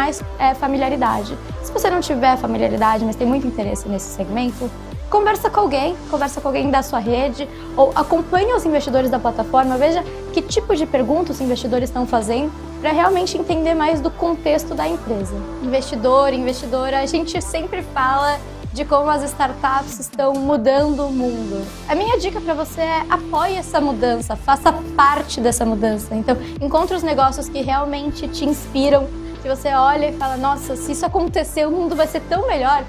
mais familiaridade. Se você não tiver familiaridade, mas tem muito interesse nesse segmento, conversa com alguém da sua rede, ou acompanhe os investidores da plataforma, veja que tipo de perguntas os investidores estão fazendo, para realmente entender mais do contexto da empresa. Investidor, investidora, a gente sempre fala de como as startups estão mudando o mundo. A minha dica para você é apoie essa mudança, faça parte dessa mudança. Então, encontre os negócios que realmente te inspiram, que você olha e fala, nossa, se isso acontecer, o mundo vai ser tão melhor.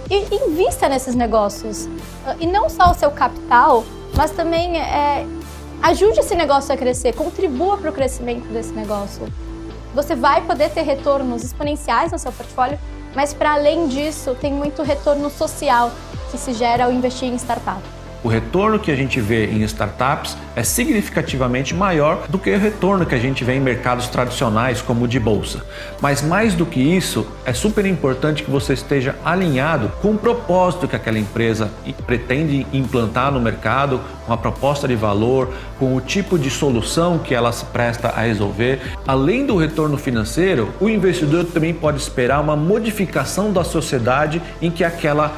E invista nesses negócios. E não só o seu capital, mas também ajude esse negócio a crescer, contribua para o crescimento desse negócio. Você vai poder ter retornos exponenciais no seu portfólio, mas para além disso, tem muito retorno social que se gera ao investir em startup. O retorno que a gente vê em startups é significativamente maior do que o retorno que a gente vê em mercados tradicionais como o de bolsa. Mas mais do que isso, é super importante que você esteja alinhado com o propósito que aquela empresa pretende implantar no mercado, com a proposta de valor, com o tipo de solução que ela se presta a resolver. Além do retorno financeiro, o investidor também pode esperar uma modificação da sociedade em que aquela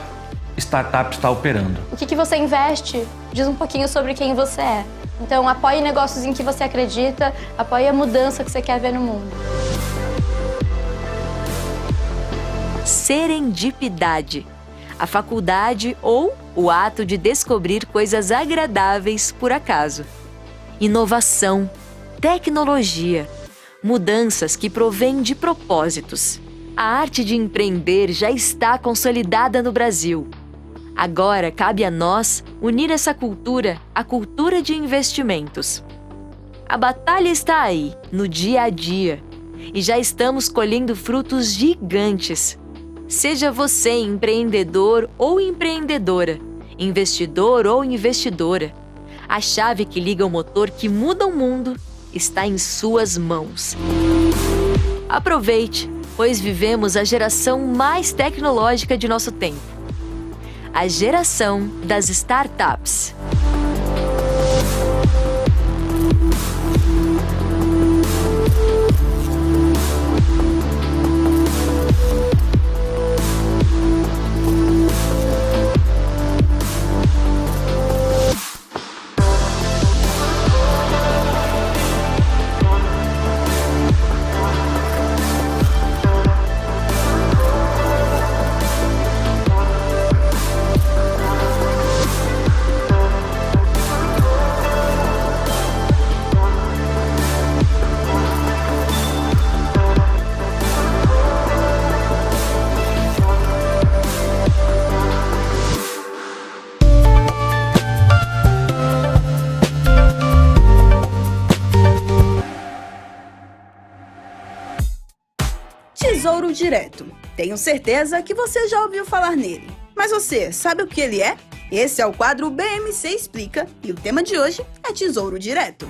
startup está operando. O que você investe diz um pouquinho sobre quem você é. Então, apoie negócios em que você acredita, apoie a mudança que você quer ver no mundo. Serendipidade. A faculdade ou o ato de descobrir coisas agradáveis por acaso. Inovação, tecnologia, mudanças que provêm de propósitos. A arte de empreender já está consolidada no Brasil. Agora cabe a nós unir essa cultura à cultura de investimentos. A batalha está aí, no dia a dia, e já estamos colhendo frutos gigantes. Seja você empreendedor ou empreendedora, investidor ou investidora, a chave que liga o motor que muda o mundo está em suas mãos. Aproveite, pois vivemos a geração mais tecnológica de nosso tempo. A geração das startups. Tesouro Direto. Tenho certeza que você já ouviu falar nele. Mas você sabe o que ele é? Esse é o quadro BMC Explica e o tema de hoje é Tesouro Direto.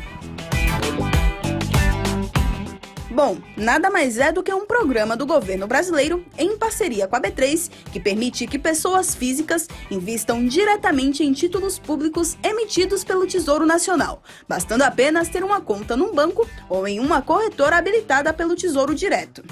Bom, nada mais é do que um programa do governo brasileiro, em parceria com a B3, que permite que pessoas físicas invistam diretamente em títulos públicos emitidos pelo Tesouro Nacional, bastando apenas ter uma conta num banco ou em uma corretora habilitada pelo Tesouro Direto.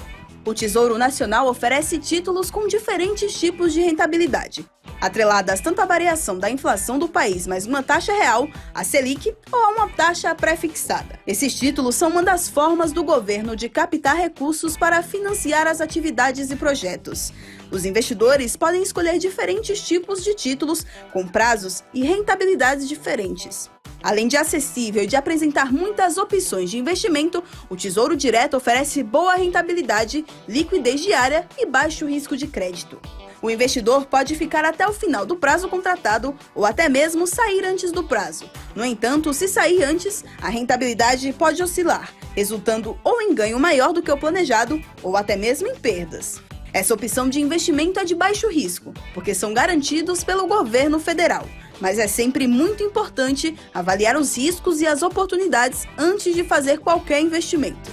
O Tesouro Nacional oferece títulos com diferentes tipos de rentabilidade, atreladas tanto à variação da inflação do país mais uma taxa real, a Selic, ou a uma taxa pré-fixada. Esses títulos são uma das formas do governo de captar recursos para financiar as atividades e projetos. Os investidores podem escolher diferentes tipos de títulos com prazos e rentabilidades diferentes. Além de acessível e de apresentar muitas opções de investimento, o Tesouro Direto oferece boa rentabilidade, liquidez diária e baixo risco de crédito. O investidor pode ficar até o final do prazo contratado ou até mesmo sair antes do prazo. No entanto, se sair antes, a rentabilidade pode oscilar, resultando ou em ganho maior do que o planejado ou até mesmo em perdas. Essa opção de investimento é de baixo risco, porque são garantidos pelo governo federal. Mas é sempre muito importante avaliar os riscos e as oportunidades antes de fazer qualquer investimento.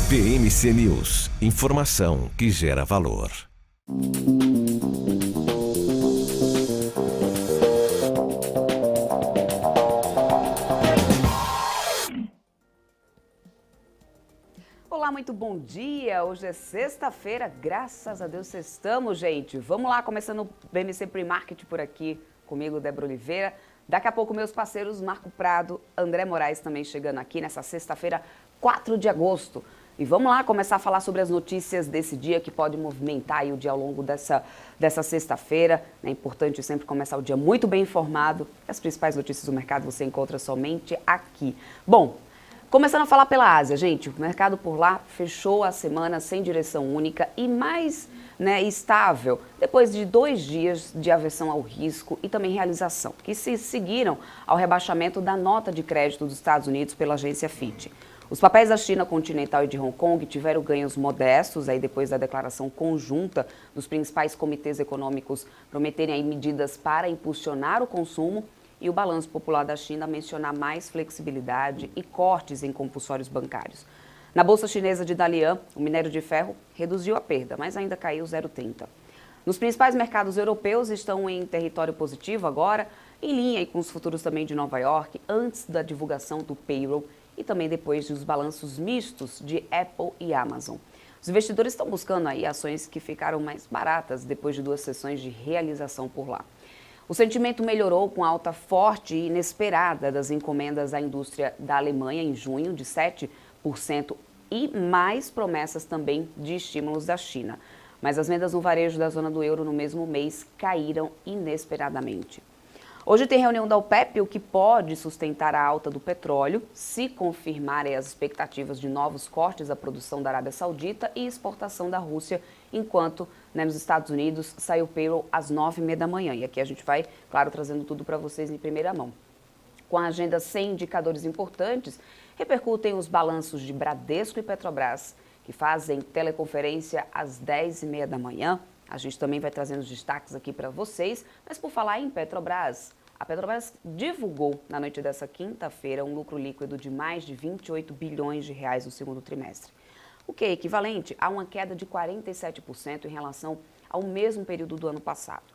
BM MC News, informação que gera valor. Olá, muito bom dia. Hoje é sexta-feira, graças a Deus sextamos, gente. Vamos lá, começando o BMC Pre-Market por aqui, comigo, Débora Oliveira. Daqui a pouco, meus parceiros Marco Prado, André Moraes também chegando aqui nessa sexta-feira, 4 de agosto. E vamos lá começar a falar sobre as notícias desse dia que pode movimentar aí o dia ao longo dessa sexta-feira. É importante sempre começar o dia muito bem informado. As principais notícias do mercado você encontra somente aqui. Bom, começando a falar pela Ásia, gente, o mercado por lá fechou a semana sem direção única e mais estável, depois de 2 dias de aversão ao risco e também realização, que se seguiram ao rebaixamento da nota de crédito dos Estados Unidos pela agência Fitch. Os papéis da China continental e de Hong Kong tiveram ganhos modestos aí depois da declaração conjunta dos principais comitês econômicos prometerem aí medidas para impulsionar o consumo e o Balanço Popular da China mencionar mais flexibilidade e cortes em compulsórios bancários. Na Bolsa Chinesa de Dalian, o minério de ferro reduziu a perda, mas ainda caiu 0,30. Nos principais mercados europeus estão em território positivo agora, em linha com os futuros também de Nova York, antes da divulgação do payroll e também depois dos balanços mistos de Apple e Amazon. Os investidores estão buscando aí ações que ficaram mais baratas depois de 2 sessões de realização por lá. O sentimento melhorou com a alta forte e inesperada das encomendas à indústria da Alemanha em junho, de 7%, e mais promessas também de estímulos da China. Mas as vendas no varejo da zona do euro no mesmo mês caíram inesperadamente. Hoje tem reunião da OPEP, o que pode sustentar a alta do petróleo, se confirmarem as expectativas de novos cortes à produção da Arábia Saudita e exportação da Rússia, enquanto nos Estados Unidos sai o payroll às 9h30 da manhã. E aqui a gente vai, claro, trazendo tudo para vocês em primeira mão. Com a agenda sem indicadores importantes, repercutem os balanços de Bradesco e Petrobras, que fazem teleconferência às 10h30 da manhã. A gente também vai trazendo os destaques aqui para vocês, mas por falar em Petrobras, a Petrobras divulgou na noite dessa quinta-feira um lucro líquido de mais de 28 bilhões de reais no segundo trimestre, o que é equivalente a uma queda de 47% em relação ao mesmo período do ano passado.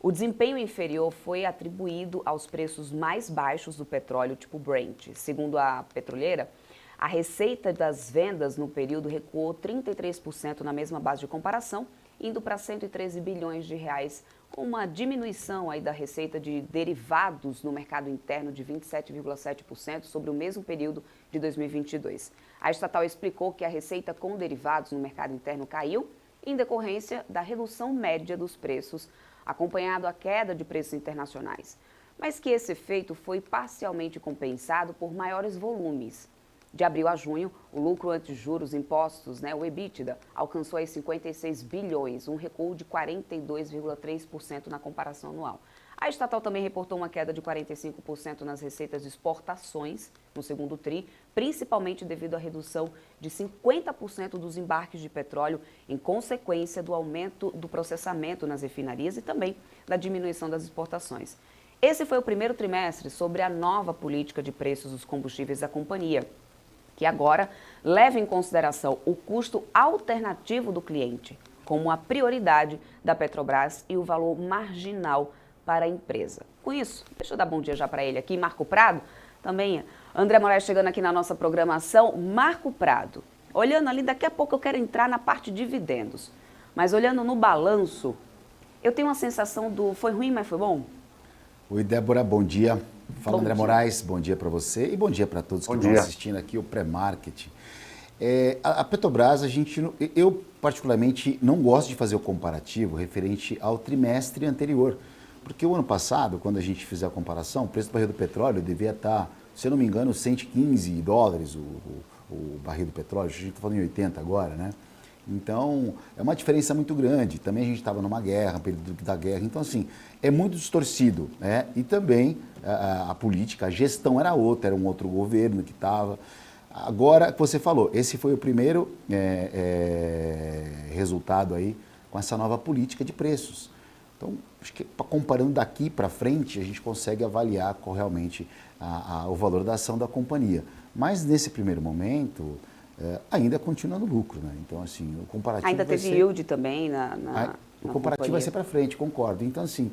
O desempenho inferior foi atribuído aos preços mais baixos do petróleo tipo Brent. Segundo a petroleira, a receita das vendas no período recuou 33% na mesma base de comparação, indo para 113 bilhões de reais, com uma diminuição aí da receita de derivados no mercado interno de 27,7% sobre o mesmo período de 2022. A estatal explicou que a receita com derivados no mercado interno caiu em decorrência da redução média dos preços, acompanhado a queda de preços internacionais, mas que esse efeito foi parcialmente compensado por maiores volumes. De abril a junho, o lucro antes de juros impostos, o EBITDA, alcançou aí 56 bilhões, um recuo de 42,3% na comparação anual. A estatal também reportou uma queda de 45% nas receitas de exportações no segundo TRI, principalmente devido à redução de 50% dos embarques de petróleo em consequência do aumento do processamento nas refinarias e também da diminuição das exportações. Esse foi o primeiro trimestre sobre a nova política de preços dos combustíveis da companhia, que agora leva em consideração o custo alternativo do cliente, como a prioridade da Petrobras e o valor marginal para a empresa. Com isso, deixa eu dar bom dia já para ele aqui, Marco Prado, também André Moraes chegando aqui na nossa programação. Marco Prado, olhando ali, daqui a pouco eu quero entrar na parte de dividendos, mas olhando no balanço, eu tenho uma sensação do foi ruim, mas foi bom? Oi, Débora, bom dia. Fala, Bom André dia. Moraes, bom dia para você e bom dia para todos que estão assistindo aqui o pré-market. A Petrobras, eu particularmente não gosto de fazer o comparativo referente ao trimestre anterior, porque o ano passado, quando a gente fizer a comparação, o preço do barril do petróleo devia estar, se eu não me engano, 115 dólares o barril do petróleo, a gente está falando em 80 agora, né? Então, é uma diferença muito grande. Também a gente estava numa guerra, período da guerra. Então, assim, é muito distorcido, né? E também a política, a gestão era outra, era um outro governo que estava. Agora, que você falou, esse foi o primeiro resultado aí com essa nova política de preços. Então, acho que comparando daqui para frente, a gente consegue avaliar qual realmente o valor da ação da companhia. Mas, nesse primeiro momento, ainda continua no lucro, né? Então, assim, o comparativo ainda teve yield também o comparativo vai ser para frente, concordo. Então, assim,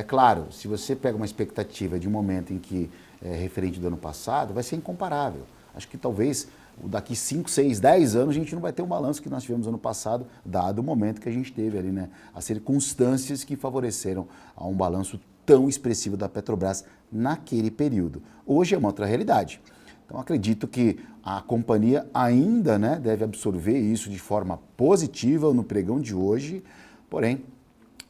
claro, se você pega uma expectativa de um momento em que é referente do ano passado, vai ser incomparável. Acho que talvez daqui 5, 6, 10 anos a gente não vai ter o balanço que nós tivemos ano passado, dado o momento que a gente teve ali, né? As circunstâncias que favoreceram a um balanço tão expressivo da Petrobras naquele período. Hoje é uma outra realidade. Então, acredito que a companhia ainda, né, deve absorver isso de forma positiva no pregão de hoje, porém,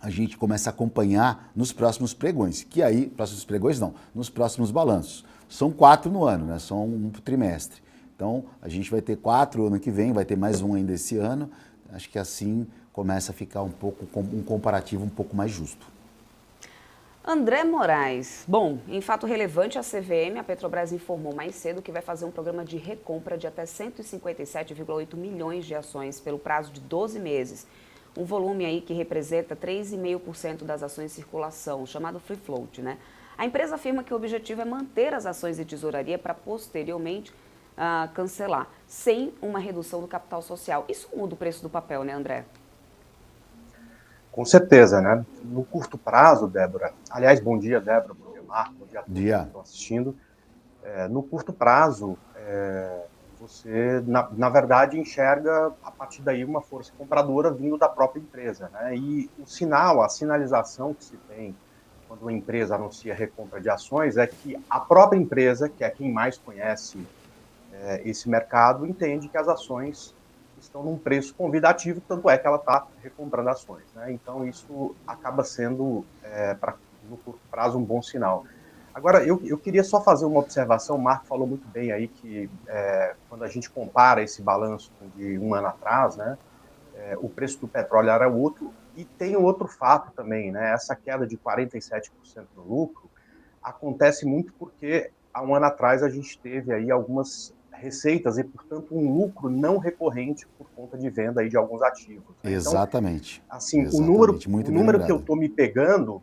a gente começa a acompanhar nos próximos pregões, que aí, próximos pregões não, nos próximos balanços. São 4 no ano, né, são um trimestre. Então, a gente vai ter 4 ano que vem, vai ter mais um ainda esse ano. Acho que assim começa a ficar um comparativo um pouco mais justo. André Moraes. Bom, em fato relevante, a CVM, a Petrobras informou mais cedo que vai fazer um programa de recompra de até 157,8 milhões de ações pelo prazo de 12 meses. Um volume aí que representa 3,5% das ações em circulação, chamado free float, né? A empresa afirma que o objetivo é manter as ações de tesouraria para posteriormente cancelar, sem uma redução do capital social. Isso muda o preço do papel, né, André? Com certeza, né? No curto prazo, Débora, aliás, bom dia, Débora, bom dia, Marco, bom dia a todos que estão assistindo. No curto prazo, você, na verdade, enxerga a partir daí uma força compradora vindo da própria empresa, né? E o sinal, a sinalização que se tem quando uma empresa anuncia recompra de ações é que a própria empresa, que é quem mais conhece esse mercado, entende que as ações estão num preço convidativo, tanto é que ela está recomprando ações, né? Então, isso acaba sendo, no curto prazo, um bom sinal. Agora, eu queria só fazer uma observação. O Marco falou muito bem aí que quando a gente compara esse balanço de um ano atrás, né, o preço do petróleo era outro, e tem outro fato também, né? Essa queda de 47% no lucro acontece muito porque há um ano atrás a gente teve aí algumas receitas e, portanto, um lucro não recorrente por conta de venda aí de alguns ativos, né? Exatamente. Então, assim, exatamente. o número que eu estou me pegando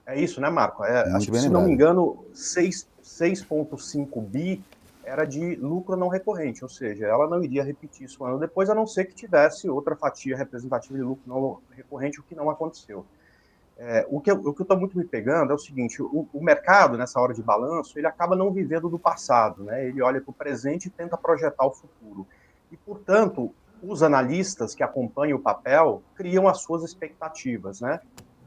é isso, né, Marco? Acho que, se não me engano, 6,5 bi era de lucro não recorrente, ou seja, ela não iria repetir isso um ano depois, a não ser que tivesse outra fatia representativa de lucro não recorrente, o que não aconteceu. O que eu estou muito me pegando é o seguinte: o mercado, nessa hora de balanço, ele acaba não vivendo do passado, né? Ele olha para o presente e tenta projetar o futuro. E, portanto, os analistas que acompanham o papel criam as suas expectativas, né?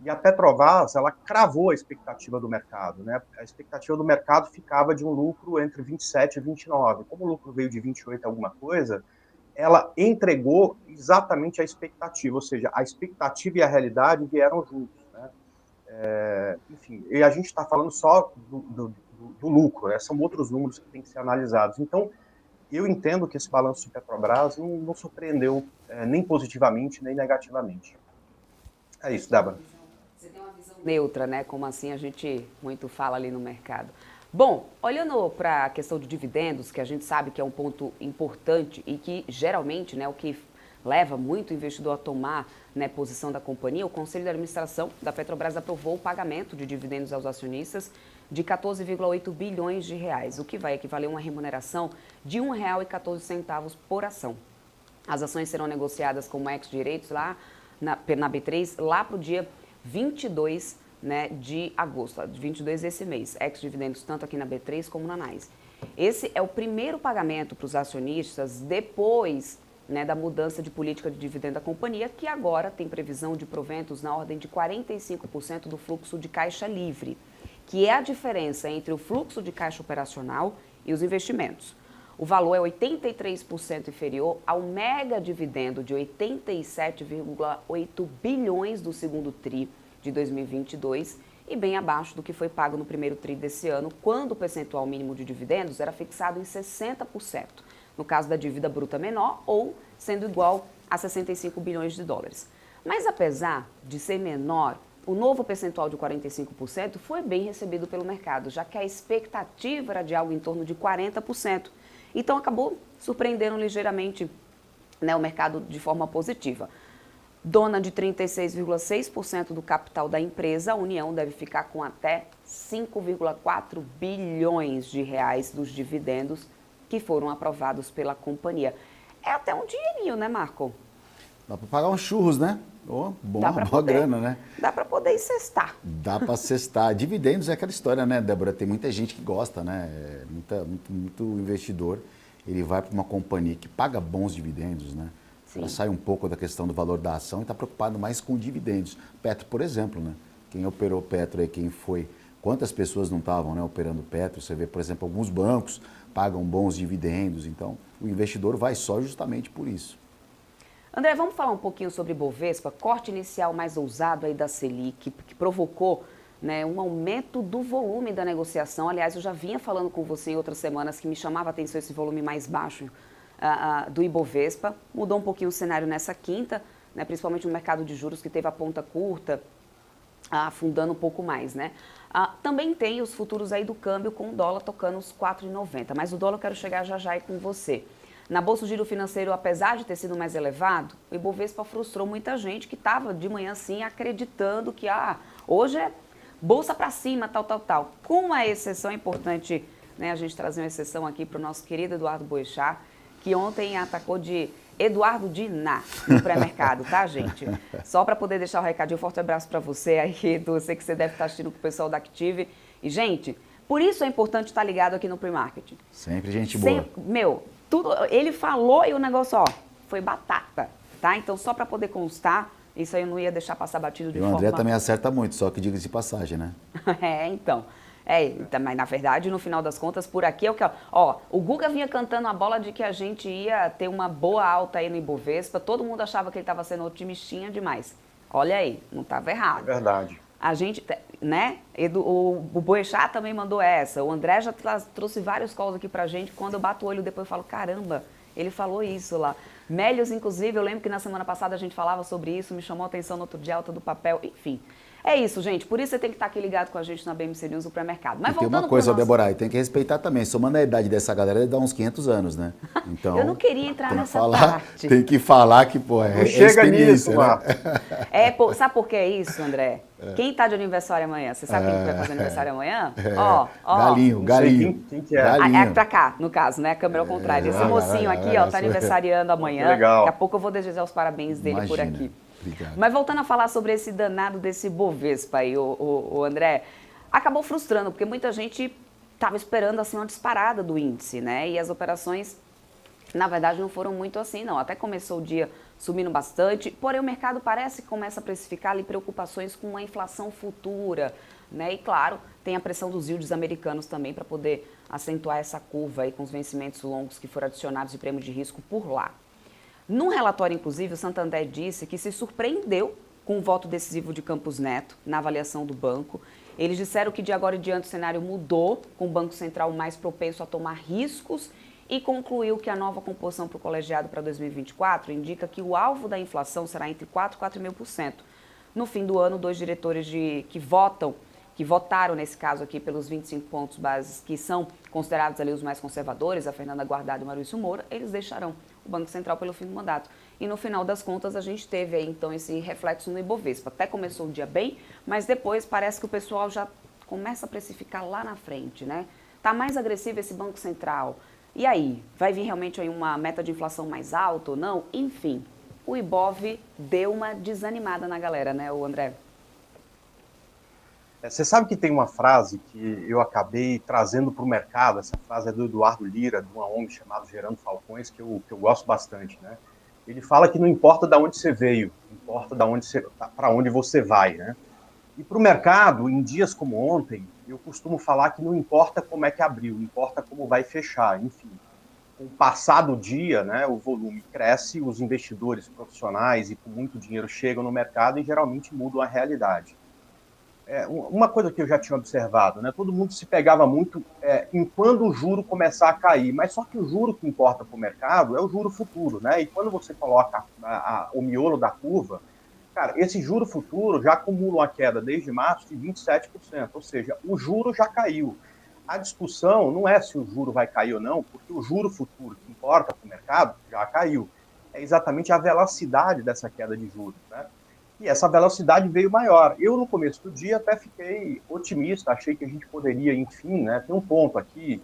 E a Petrobras, ela cravou a expectativa do mercado, né? A expectativa do mercado ficava de um lucro entre 27 e 29. Como o lucro veio de 28 alguma coisa, ela entregou exatamente a expectativa, ou seja, a expectativa e a realidade vieram juntos, né? Enfim, e a gente está falando só do lucro, né? São outros números que têm que ser analisados. Então, eu entendo que esse balanço de Petrobras não surpreendeu nem positivamente, nem negativamente. É isso, Débora. Você tem uma visão neutra, né? Como assim a gente muito fala ali no mercado. Bom, olhando para a questão de dividendos, que a gente sabe que é um ponto importante e que geralmente, né, o que leva muito o investidor a tomar, né, posição da companhia, o Conselho de Administração da Petrobras aprovou o pagamento de dividendos aos acionistas de 14,8 bilhões de reais, o que vai equivaler a uma remuneração de R$ 1,14 por ação. As ações serão negociadas como ex-direitos lá na B3 lá para o dia 22, né, de agosto, 22 desse mês, ex-dividendos tanto aqui na B3 como na NYSE. Esse é o primeiro pagamento para os acionistas depois, né, da mudança de política de dividendo da companhia, que agora tem previsão de proventos na ordem de 45% do fluxo de caixa livre, que é a diferença entre o fluxo de caixa operacional e os investimentos. O valor é 83% inferior ao mega dividendo de 87,8 bilhões do segundo TRI de 2022 e bem abaixo do que foi pago no primeiro TRI desse ano, quando o percentual mínimo de dividendos era fixado em 60%, no caso da dívida bruta menor ou sendo igual a 65 bilhões de dólares. Mas apesar de ser menor, o novo percentual de 45% foi bem recebido pelo mercado, já que a expectativa era de algo em torno de 40%. Então acabou surpreendendo ligeiramente, né, o mercado de forma positiva. Dona de 36,6% do capital da empresa, a União deve ficar com até 5,4 bilhões de reais dos dividendos que foram aprovados pela companhia. É até um dinheirinho, né, Marco? Dá para pagar uns churros, né? Oh, boa grana, né? Dá para poder ir cestar. Dá para cestar. Dividendos é aquela história, né, Débora? Tem muita gente que gosta, né? Muito investidor. Ele vai para uma companhia que paga bons dividendos, né? Sim. Ela sai um pouco da questão do valor da ação e está preocupado mais com dividendos. Petro, por exemplo, né? Quem operou Petro aí, quem foi... Quantas pessoas não estavam, né, operando Petro? Você vê, por exemplo, alguns bancos pagam bons dividendos. Então, o investidor vai só justamente por isso. André, vamos falar um pouquinho sobre Bovespa, corte inicial mais ousado aí da Selic, que provocou, né, um aumento do volume da negociação. Aliás, eu já vinha falando com você em outras semanas que me chamava a atenção esse volume mais baixo do Ibovespa. Mudou um pouquinho o cenário nessa quinta, né, principalmente no mercado de juros, que teve a ponta curta, afundando um pouco mais, né? Também tem os futuros aí do câmbio com o dólar tocando os 4,90, mas o dólar eu quero chegar já já aí com você. Na Bolsa o giro financeiro, apesar de ter sido mais elevado, o Ibovespa frustrou muita gente que estava de manhã assim acreditando que hoje é bolsa para cima, tal. Com uma exceção, é importante, né, a gente trazer uma exceção aqui para o nosso querido Eduardo Boechat, que ontem atacou de Eduardo Diná no pré-mercado, tá, gente? Só para poder deixar o recadinho, um forte abraço para você aí, Edu. Eu sei que você deve estar assistindo com o pessoal da Active. E, gente, por isso é importante estar ligado aqui no Pre-Market. Sempre gente boa. Tudo, ele falou e o negócio, foi batata, tá? Então, só para poder constar, isso aí eu não ia deixar passar batido de forma... O André também acerta muito, só que diga-se de passagem, né? Então... mas na verdade, no final das contas, por aqui é o que... o Guga vinha cantando a bola de que a gente ia ter uma boa alta aí no Ibovespa, todo mundo achava que ele estava sendo otimistinha demais. Olha aí, não estava errado. É verdade. A gente, né, o Boechat também mandou essa, o André já trouxe vários calls aqui pra gente, quando eu bato o olho depois eu falo, caramba, ele falou isso lá. Mélios, inclusive, eu lembro que na semana passada a gente falava sobre isso, me chamou a atenção no outro dia, alta do papel, enfim... É isso, gente. Por isso você tem que estar aqui ligado com a gente na BMC News, no pré-mercado. Mas e tem uma coisa, Débora, tem que respeitar também. Somando a idade dessa galera, deve dar uns 500 anos, né? Então, eu não queria entrar nessa parte. Tem que falar que, é chega nisso, né? Sabe por que é isso, André? Quem está de aniversário amanhã? Você sabe quem vai fazer aniversário amanhã? Galinho. Quem que é? É pra cá, no caso, né? A câmera ao contrário. Esse mocinho aqui, tá aniversariando amanhã. Legal. Daqui a pouco eu vou desejar os parabéns dele por aqui. Obrigado. Mas voltando a falar sobre esse danado desse Bovespa aí, o André, acabou frustrando, porque muita gente estava esperando assim uma disparada do índice, né? E as operações, na verdade, não foram muito assim, não. Até começou o dia subindo bastante, porém o mercado parece que começa a precificar ali preocupações com a inflação futura, né? E claro, tem a pressão dos yields americanos também para poder acentuar essa curva aí com os vencimentos longos que foram adicionados de prêmio de risco por lá. Num relatório, inclusive, o Santander disse que se surpreendeu com o voto decisivo de Campos Neto na avaliação do banco. Eles disseram que de agora em diante o cenário mudou, com o Banco Central mais propenso a tomar riscos e concluiu que a nova composição para o colegiado para 2024 indica que o alvo da inflação será entre 4% e 4,5%. No fim do ano, dois diretores que votaram nesse caso aqui pelos 25 pontos bases, que são considerados ali os mais conservadores, a Fernanda Guardado e o Maurício Moura, eles deixarão o Banco Central pelo fim do mandato. E no final das contas a gente teve aí então esse reflexo no Ibovespa. Até começou o dia bem, mas depois parece que o pessoal já começa a precificar lá na frente, né? Tá mais agressivo esse Banco Central. E aí, vai vir realmente aí uma meta de inflação mais alta ou não? Enfim, o Ibov deu uma desanimada na galera, né, o André? Você sabe que tem uma frase que eu acabei trazendo para o mercado, essa frase é do Eduardo Lira, de uma ONG chamada Gerando Falcões, que eu gosto bastante, né? Ele fala que não importa de onde você veio, importa para onde você vai, né? E para o mercado, em dias como ontem, eu costumo falar que não importa como é que abriu, importa como vai fechar, enfim. Com o passar do dia, né, o volume cresce, os investidores profissionais e com muito dinheiro chegam no mercado e geralmente mudam a realidade. Uma coisa que eu já tinha observado, né? Todo mundo se pegava muito em quando o juro começar a cair, mas só que o juro que importa para o mercado é o juro futuro, né? E quando você coloca o miolo da curva, cara, esse juro futuro já acumula uma queda desde março de 27%, ou seja, o juro já caiu. A discussão não é se o juro vai cair ou não, porque o juro futuro que importa para o mercado já caiu. É exatamente a velocidade dessa queda de juros, né? E essa velocidade veio maior. Eu, no começo do dia, até fiquei otimista, achei que a gente poderia, enfim, né, ter um ponto aqui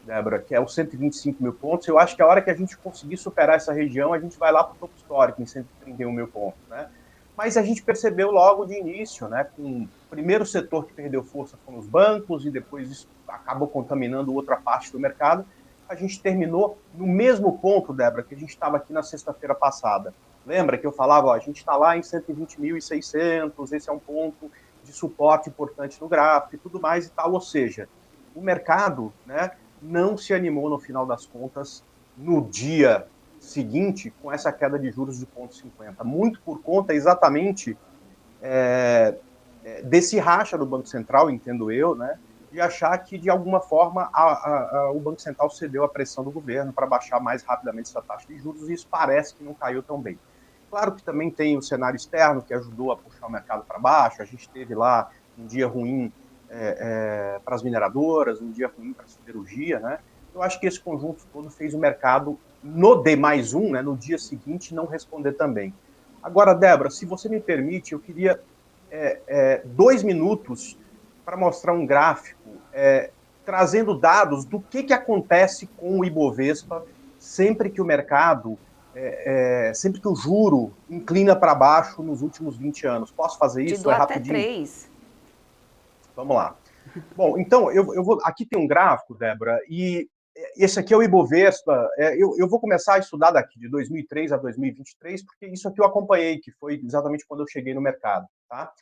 Débora, que é os 125 mil pontos. Eu acho que a hora que a gente conseguir superar essa região, a gente vai lá para o topo histórico, em 131 mil pontos, né? Mas a gente percebeu logo de início, né, com o primeiro setor que perdeu força foram os bancos e depois isso acabou contaminando outra parte do mercado. A gente terminou no mesmo ponto, Débora, que a gente estava aqui na sexta-feira passada. Lembra que eu falava, ó, a gente está lá em 120.600, esse é um ponto de suporte importante no gráfico e tudo mais e tal. Ou seja, o mercado, né, não se animou no final das contas no dia seguinte com essa queda de juros de 0,50, muito por conta exatamente desse racha do Banco Central, entendo eu, né, de achar que de alguma forma o Banco Central cedeu à pressão do governo para baixar mais rapidamente essa taxa de juros, e isso parece que não caiu tão bem. Claro que também tem o cenário externo que ajudou a puxar o mercado para baixo. A gente teve lá um dia ruim para as mineradoras, um dia ruim para a siderurgia, né? Eu acho que esse conjunto todo fez o mercado, no D+1, né, no dia seguinte, não responder também. Agora, Débora, se você me permite, eu queria 2 minutos para mostrar um gráfico trazendo dados do que acontece com o Ibovespa sempre que o mercado, sempre que o juro inclina para baixo nos últimos 20 anos. Posso fazer isso? Te dou até rapidinho? 3. Vamos lá. Bom, então, eu vou. Aqui tem um gráfico, Débora, e esse aqui é o Ibovespa. Eu vou começar a estudar daqui de 2003 a 2023, porque isso aqui eu acompanhei, que foi exatamente quando eu cheguei no mercado, tá?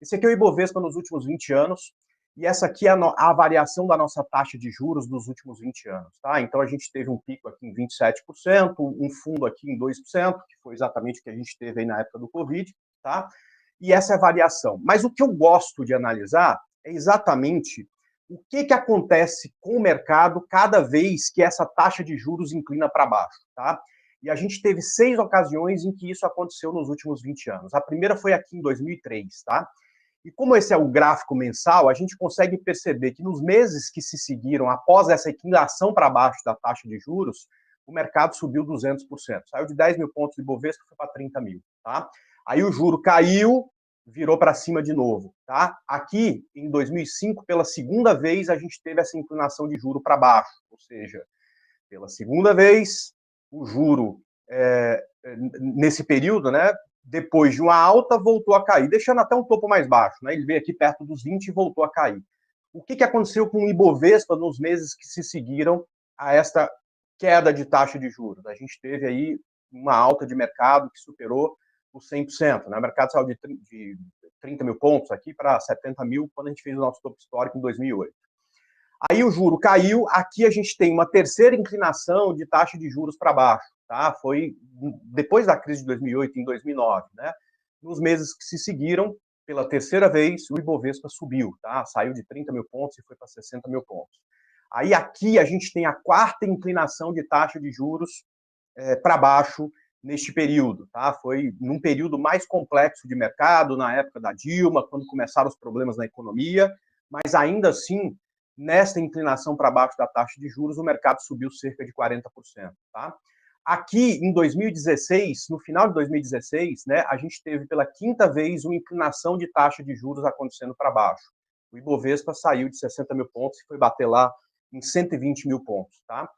Esse aqui é o Ibovespa nos últimos 20 anos, e essa aqui é a variação da nossa taxa de juros nos últimos 20 anos, tá? Então, a gente teve um pico aqui em 27%, um fundo aqui em 2%, que foi exatamente o que a gente teve aí na época do Covid, tá? E essa é a variação. Mas o que eu gosto de analisar é exatamente o que acontece com o mercado cada vez que essa taxa de juros inclina para baixo, tá? E a gente teve 6 ocasiões em que isso aconteceu nos últimos 20 anos. A primeira foi aqui em 2003, tá? E como esse é o gráfico mensal, a gente consegue perceber que nos meses que se seguiram após essa inclinação para baixo da taxa de juros, o mercado subiu 200%. Saiu de 10 mil pontos de Ibovespa e foi para 30 mil, tá? Aí o juro caiu, virou para cima de novo, tá? Aqui, em 2005, pela segunda vez, a gente teve essa inclinação de juro para baixo, ou seja, pela segunda vez, o juro, nesse período, né, depois de uma alta, voltou a cair, deixando até um topo mais baixo, né? Ele veio aqui perto dos 20 e voltou a cair. O que aconteceu com o Ibovespa nos meses que se seguiram a esta queda de taxa de juros? A gente teve aí uma alta de mercado que superou os 100%, né? O mercado saiu de 30 mil pontos aqui para 70 mil quando a gente fez o nosso topo histórico em 2008. Aí o juro caiu, aqui a gente tem uma terceira inclinação de taxa de juros para baixo, tá? Foi depois da crise de 2008, em 2009, né? Nos meses que se seguiram, pela terceira vez, o Ibovespa subiu, tá? Saiu de 30 mil pontos e foi para 60 mil pontos. Aí aqui a gente tem a quarta inclinação de taxa de juros para baixo neste período, tá? Foi num período mais complexo de mercado, na época da Dilma, quando começaram os problemas na economia, mas ainda assim, nesta inclinação para baixo da taxa de juros, o mercado subiu cerca de 40%, tá? Aqui, em 2016, no final de 2016, né, a gente teve pela quinta vez uma inclinação de taxa de juros acontecendo para baixo. O Ibovespa saiu de 60 mil pontos e foi bater lá em 120 mil pontos, tá?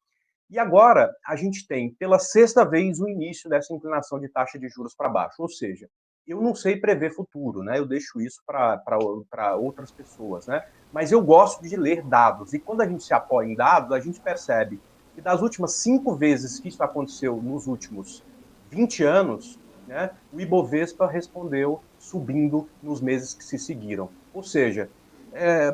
E agora, a gente tem, pela sexta vez, o início dessa inclinação de taxa de juros para baixo. Ou seja, eu não sei prever futuro, né? Eu deixo isso para outras pessoas, né? Mas eu gosto de ler dados. E quando a gente se apoia em dados, a gente percebe que das últimas 5 vezes que isso aconteceu nos últimos 20 anos, né, o Ibovespa respondeu subindo nos meses que se seguiram. Ou seja,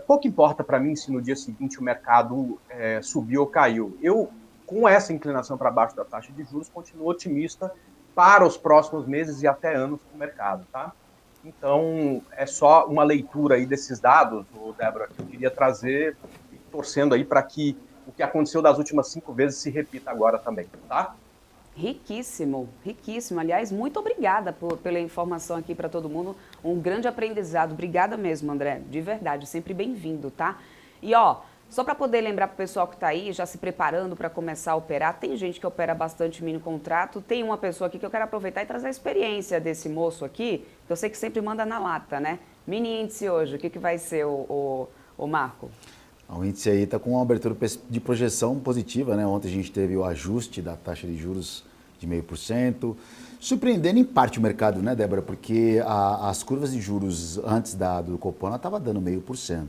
pouco importa para mim se no dia seguinte o mercado subiu ou caiu. Eu, com essa inclinação para baixo da taxa de juros, continuo otimista para os próximos meses e até anos para o mercado, tá? Então, é só uma leitura aí desses dados, Débora, que eu queria trazer, torcendo aí para que o que aconteceu das últimas 5 vezes se repita agora também, tá? Riquíssimo, riquíssimo. Aliás, muito obrigada pela informação aqui para todo mundo. Um grande aprendizado. Obrigada mesmo, André. De verdade, sempre bem-vindo, tá? E ó, só para poder lembrar para o pessoal que está aí, já se preparando para começar a operar, tem gente que opera bastante mini contrato, tem uma pessoa aqui que eu quero aproveitar e trazer a experiência desse moço aqui, que eu sei que sempre manda na lata, né? Mini índice hoje, o que vai ser, o Marco? O índice aí está com uma abertura de projeção positiva, né? Ontem a gente teve o ajuste da taxa de juros de 0,5%, surpreendendo em parte o mercado, né, Débora? Porque as curvas de juros antes do Copom estava dando 0,5%.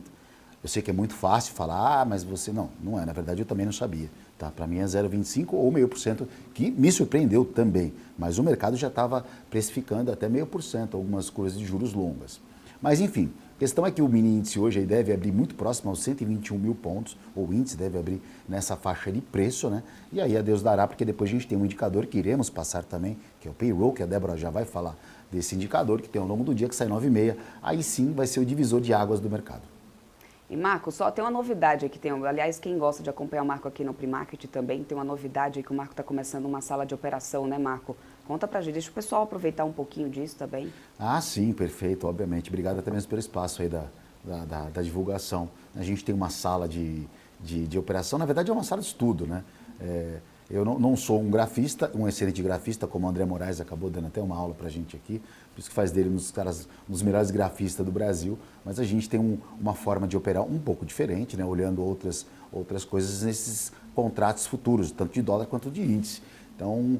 Eu sei que é muito fácil falar, mas você não é. Na verdade, eu também não sabia. Tá? Para mim é 0,25% ou 0,5%, que me surpreendeu também. Mas o mercado já estava precificando até 0,5%, algumas curvas de juros longas. Mas, enfim, a questão é que o mini índice hoje aí deve abrir muito próximo aos 121 mil pontos, ou o índice deve abrir nessa faixa de preço, né? E aí a Deus dará, porque depois a gente tem um indicador que iremos passar também, que é o payroll, que a Débora já vai falar desse indicador, que tem ao longo do dia, que sai 9h30. Aí sim vai ser o divisor de águas do mercado. E Marco, só tem uma novidade aqui, aliás, quem gosta de acompanhar o Marco aqui no Pre-Market também, tem uma novidade aí que o Marco está começando uma sala de operação, né, Marco? Conta pra gente, deixa o pessoal aproveitar um pouquinho disso também. Ah, sim, perfeito, obviamente. Obrigado até mesmo pelo espaço aí da divulgação. A gente tem uma sala de operação, na verdade é uma sala de estudo, né? Eu não sou um grafista, um excelente grafista, como o André Moraes acabou dando até uma aula pra gente aqui, por isso que faz dele um dos melhores grafistas do Brasil, mas a gente tem uma forma de operar um pouco diferente, né? Olhando outras coisas nesses contratos futuros, tanto de dólar quanto de índice. Então,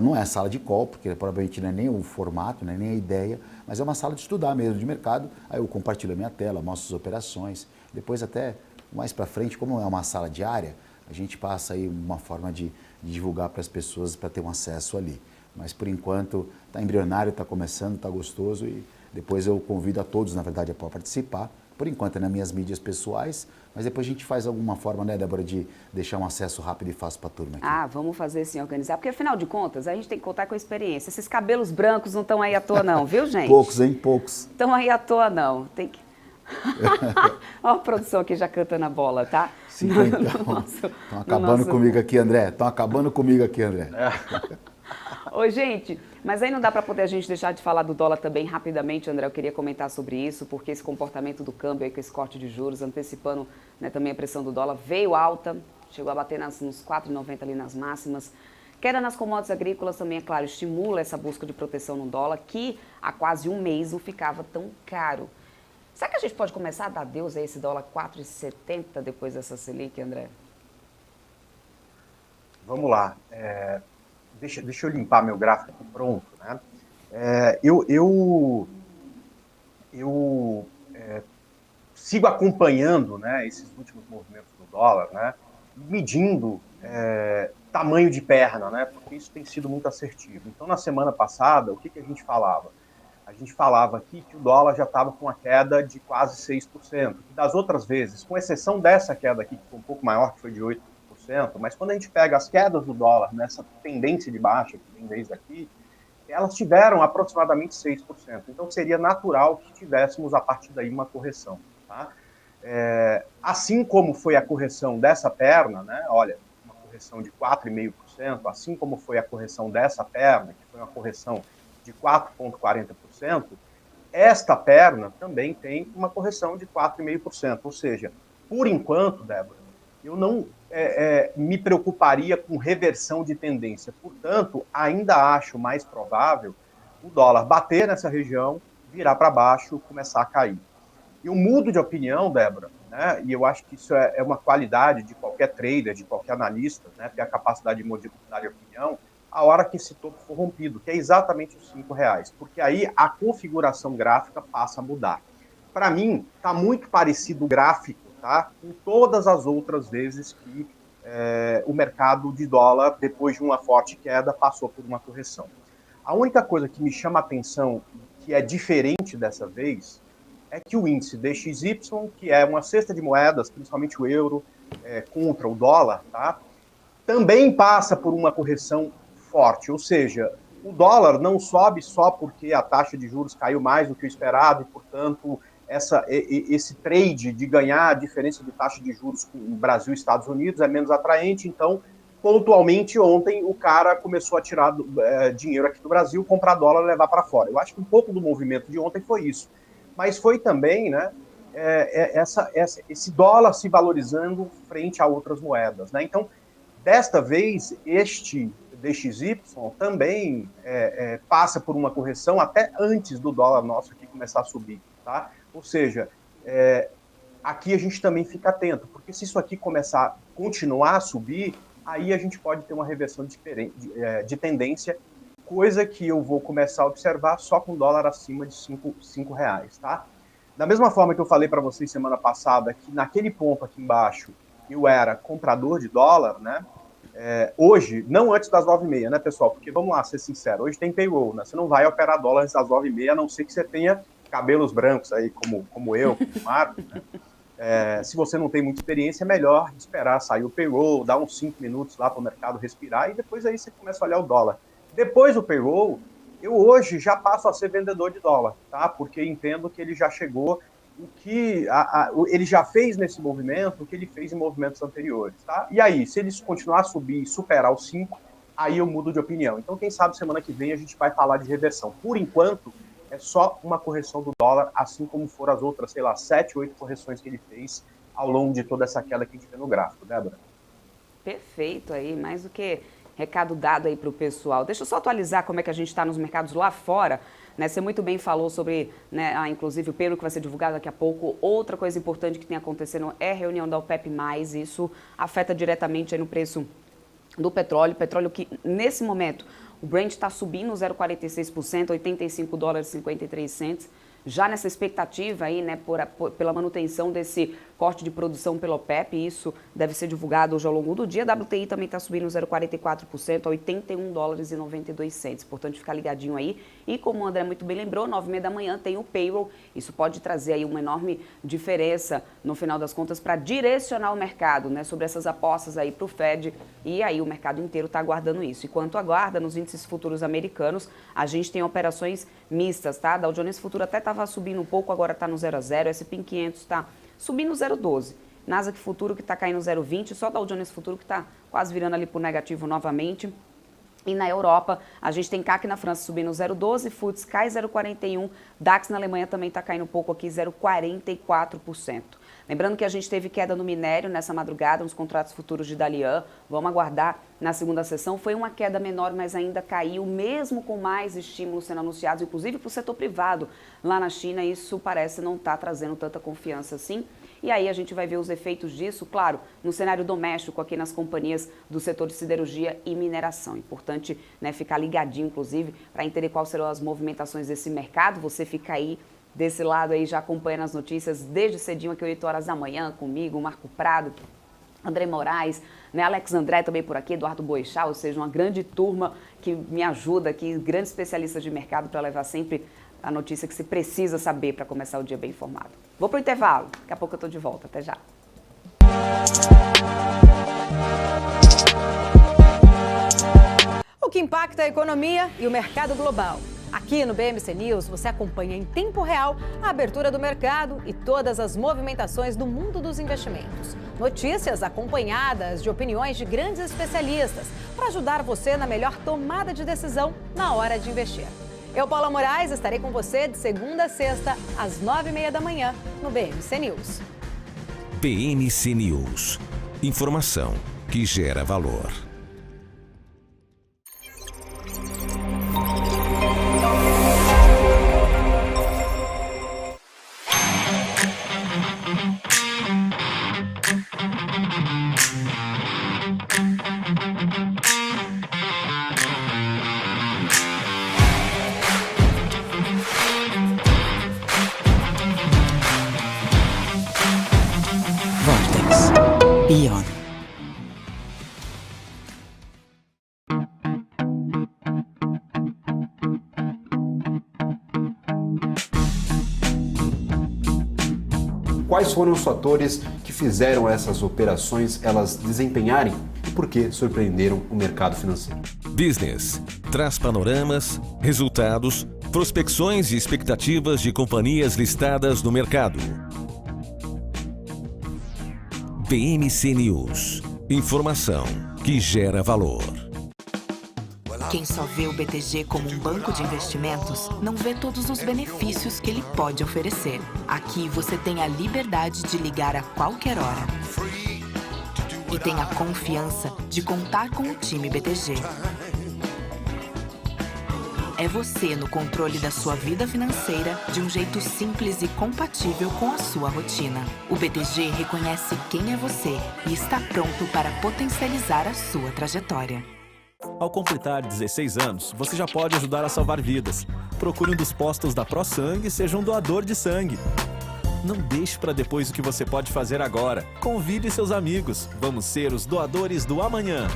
não é sala de call, porque provavelmente não é nem o formato, não é nem a ideia, mas é uma sala de estudar mesmo de mercado. Aí eu compartilho a minha tela, mostro as operações. Depois até mais para frente, como é uma sala diária, a gente passa aí uma forma de divulgar para as pessoas para ter um acesso ali. Mas por enquanto está embrionário, está começando, está gostoso e depois eu convido a todos, na verdade, a participar. Por enquanto é nas minhas mídias pessoais, mas depois a gente faz alguma forma, né, Débora, de deixar um acesso rápido e fácil para a turma aqui. Ah, vamos fazer sim, organizar, porque afinal de contas a gente tem que contar com a experiência. Esses cabelos brancos não estão aí à toa não, viu, gente? Poucos, hein? Poucos. Estão aí à toa não, tem que... Olha a produção aqui já cantando a bola, tá? Sim, então. Estão acabando comigo aqui, André. Estão acabando comigo aqui, André. Ô, gente, mas aí não dá para poder a gente deixar de falar do dólar também rapidamente, André. Eu queria comentar sobre isso, porque esse comportamento do câmbio aí com esse corte de juros, antecipando, né, também a pressão do dólar, veio alta, chegou a bater nos 4,90 ali nas máximas. Queda nas commodities agrícolas também, é claro, estimula essa busca de proteção no dólar, que há quase um mês não ficava tão caro. Será que a gente pode começar a dar adeus a esse dólar 4,70 depois dessa Selic, André? Vamos lá. Deixa eu limpar meu gráfico aqui pronto, né? Sigo acompanhando, né, esses últimos movimentos do dólar, né, medindo tamanho de perna, né, porque isso tem sido muito assertivo. Então, na semana passada, o que a gente falava? A gente falava aqui que o dólar já estava com uma queda de quase 6%. Das outras vezes, com exceção dessa queda aqui, que foi um pouco maior, que foi de 8%, mas quando a gente pega as quedas do dólar nessa tendência de baixa que vem desde aqui, elas tiveram aproximadamente 6%. Então seria natural que tivéssemos a partir daí uma correção. Tá? Assim como foi a correção dessa perna, né? Olha, uma correção de 4,5%, assim como foi a correção dessa perna, que foi uma correção de 4,40%, esta perna também tem uma correção de 4,5%. Ou seja, por enquanto, Débora, eu não me preocuparia com reversão de tendência. Portanto, ainda acho mais provável o dólar bater nessa região, virar para baixo, começar a cair. Eu mudo de opinião, Débora, né? E eu acho que isso é uma qualidade de qualquer trader, de qualquer analista, né? Ter a capacidade de mudar de opinião a hora que esse topo for rompido, que é exatamente os R$5, porque aí a configuração gráfica passa a mudar. Para mim, está muito parecido o gráfico, tá, com todas as outras vezes que o mercado de dólar, depois de uma forte queda, passou por uma correção. A única coisa que me chama a atenção, que é diferente dessa vez, é que o índice DXY, que é uma cesta de moedas, principalmente o euro, contra o dólar, tá, também passa por uma correção forte, ou seja, o dólar não sobe só porque a taxa de juros caiu mais do que o esperado e, portanto, esse trade de ganhar a diferença de taxa de juros com o Brasil e Estados Unidos é menos atraente. Então, pontualmente, ontem o cara começou a tirar dinheiro aqui do Brasil, comprar dólar e levar para fora. Eu acho que um pouco do movimento de ontem foi isso. Mas foi também, né, esse dólar se valorizando frente a outras moedas, né? Então, desta vez, este DXY também passa por uma correção até antes do dólar nosso aqui começar a subir, tá? Ou seja, aqui a gente também fica atento, porque se isso aqui continuar a subir, aí a gente pode ter uma reversão de tendência, coisa que eu vou começar a observar só com dólar acima de R$5, tá? Da mesma forma que eu falei para vocês semana passada, que naquele ponto aqui embaixo eu era comprador de dólar, né? Hoje, não antes das 9h30, né, pessoal? Porque vamos lá, ser sincero, hoje tem payroll, né? Você não vai operar dólar antes das 9h30, a não ser que você tenha cabelos brancos aí, como eu, como o Marco, né? Se você não tem muita experiência, é melhor esperar sair o payroll, dar uns 5 minutos lá para o mercado respirar e depois aí você começa a olhar o dólar. Depois do payroll, eu hoje já passo a ser vendedor de dólar, tá? Porque entendo que ele já chegou, ele já fez nesse movimento o que ele fez em movimentos anteriores, tá? E aí, se ele continuar a subir e superar os 5, aí eu mudo de opinião. Então, quem sabe semana que vem a gente vai falar de reversão. Por enquanto, é só uma correção do dólar, assim como foram as outras, 7, 8 correções que ele fez ao longo de toda essa queda que a gente vê no gráfico, Débora? Perfeito aí, mais do que recado dado aí para o pessoal. Deixa eu só atualizar como é que a gente está nos mercados lá fora. Né? Você muito bem falou sobre, né, inclusive, o payroll que vai ser divulgado daqui a pouco. Outra coisa importante que tem acontecendo é a reunião da OPEP+. Isso afeta diretamente aí no preço do petróleo. Petróleo que, nesse momento, o Brent está subindo 0,46%, $85,53. Já nessa expectativa aí, né, pela manutenção desse corte de produção pela OPEP, isso deve ser divulgado hoje ao longo do dia. A WTI também está subindo 0,44% a $81,92. Portanto, ficar ligadinho aí. E como o André muito bem lembrou, 9h30 da manhã tem o payroll. Isso pode trazer aí uma enorme diferença, no final das contas, para direcionar o mercado, né, sobre essas apostas aí para o Fed. E aí o mercado inteiro está aguardando isso. Enquanto aguarda, nos índices futuros americanos, a gente tem operações mistas, tá? Dow Jones Futuro até estava subindo um pouco, agora está no 0,0. S&P 500 está subindo 0,12. Nasdaq Futuro que está caindo 0,20. Só Dow Jones Futuro que está quase virando ali para o negativo novamente. E na Europa, a gente tem CAC na França subindo 0,12, FTSE cai 0,41, DAX na Alemanha também está caindo um pouco aqui, 0,44%. Lembrando que a gente teve queda no minério nessa madrugada, nos contratos futuros de Dalian. Vamos aguardar na segunda sessão. Foi uma queda menor, mas ainda caiu, mesmo com mais estímulos sendo anunciados, inclusive para o setor privado lá na China. Isso parece não estar trazendo tanta confiança assim. E aí a gente vai ver os efeitos disso, claro, no cenário doméstico, aqui nas companhias do setor de siderurgia e mineração. Importante, né, ficar ligadinho, inclusive, para entender quais serão as movimentações desse mercado. Você fica aí desse lado aí, já acompanhando as notícias desde cedinho, aqui 8 horas da manhã, comigo, Marco Prado, André Moraes, né, Alex André também por aqui, Eduardo Boixá, ou seja, uma grande turma que me ajuda aqui, grandes especialistas de mercado para levar sempre a notícia que você precisa saber para começar o dia bem informado. Vou para o intervalo, daqui a pouco eu estou de volta, até já. O que impacta a economia e o mercado global. Aqui no BMC News você acompanha em tempo real a abertura do mercado e todas as movimentações do mundo dos investimentos. Notícias acompanhadas de opiniões de grandes especialistas para ajudar você na melhor tomada de decisão na hora de investir. Eu, Paula Moraes, estarei com você de segunda a sexta, às 9h30 da manhã, no BMC News. BMC News. Informação que gera valor. Beyond. Quais foram os fatores que fizeram essas operações elas desempenharem e por que surpreenderam o mercado financeiro? Business traz panoramas, resultados, prospecções e expectativas de companhias listadas no mercado. BMC News. Informação que gera valor. Quem só vê o BTG como um banco de investimentos, não vê todos os benefícios que ele pode oferecer. Aqui você tem a liberdade de ligar a qualquer hora. E tem a confiança de contar com o time BTG. é você no controle da sua vida financeira de um jeito simples e compatível com a sua rotina. O BTG reconhece quem é você e está pronto para potencializar a sua trajetória. Ao completar 16 anos, você já pode ajudar a salvar vidas. Procure um dos postos da ProSangue e seja um doador de sangue. Não deixe para depois o que você pode fazer agora. Convide seus amigos. Vamos ser os doadores do amanhã.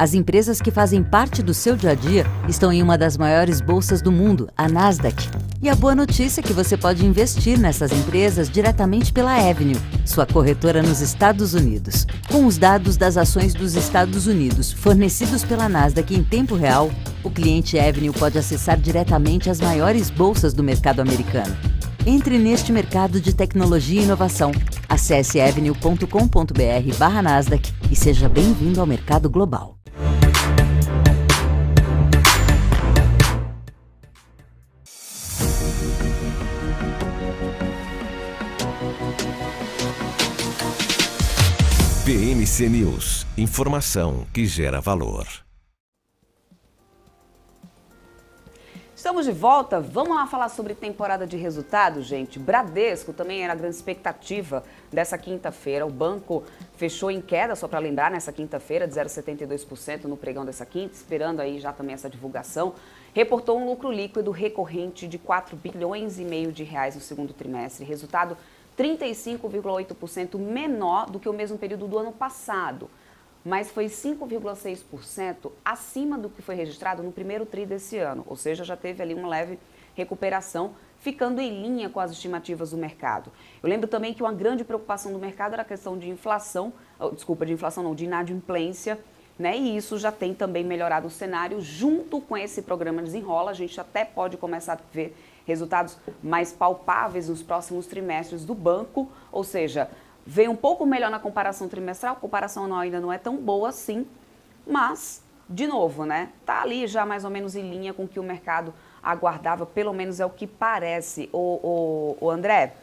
As empresas que fazem parte do seu dia a dia estão em uma das maiores bolsas do mundo, a Nasdaq. E a boa notícia é que você pode investir nessas empresas diretamente pela Avenue, sua corretora nos Estados Unidos. Com os dados das ações dos Estados Unidos fornecidos pela Nasdaq em tempo real, o cliente Avenue pode acessar diretamente as maiores bolsas do mercado americano. Entre neste mercado de tecnologia e inovação. Acesse avenue.com.br/Nasdaq e seja bem-vindo ao mercado global. BMC News, informação que gera valor. Estamos de volta, vamos lá falar sobre temporada de resultados, gente. Bradesco também era a grande expectativa dessa quinta-feira. O banco fechou em queda, só para lembrar, nessa quinta-feira, de 0,72% no pregão dessa quinta, esperando aí já também essa divulgação. Reportou um lucro líquido recorrente de 4,5 bilhões de reais no segundo trimestre. Resultado 35,8% menor do que o mesmo período do ano passado, mas foi 5,6% acima do que foi registrado no primeiro tri desse ano, ou seja, já teve ali uma leve recuperação, ficando em linha com as estimativas do mercado. Eu lembro também que uma grande preocupação do mercado era a questão de inflação, de inadimplência, né? E isso já tem também melhorado o cenário junto com esse programa Desenrola. A gente até pode começar a ver resultados mais palpáveis nos próximos trimestres do banco, ou seja, veio um pouco melhor na comparação trimestral, a comparação anual ainda não é tão boa assim, mas, de novo, né, tá ali já mais ou menos em linha com o que o mercado aguardava, pelo menos é o que parece. O André,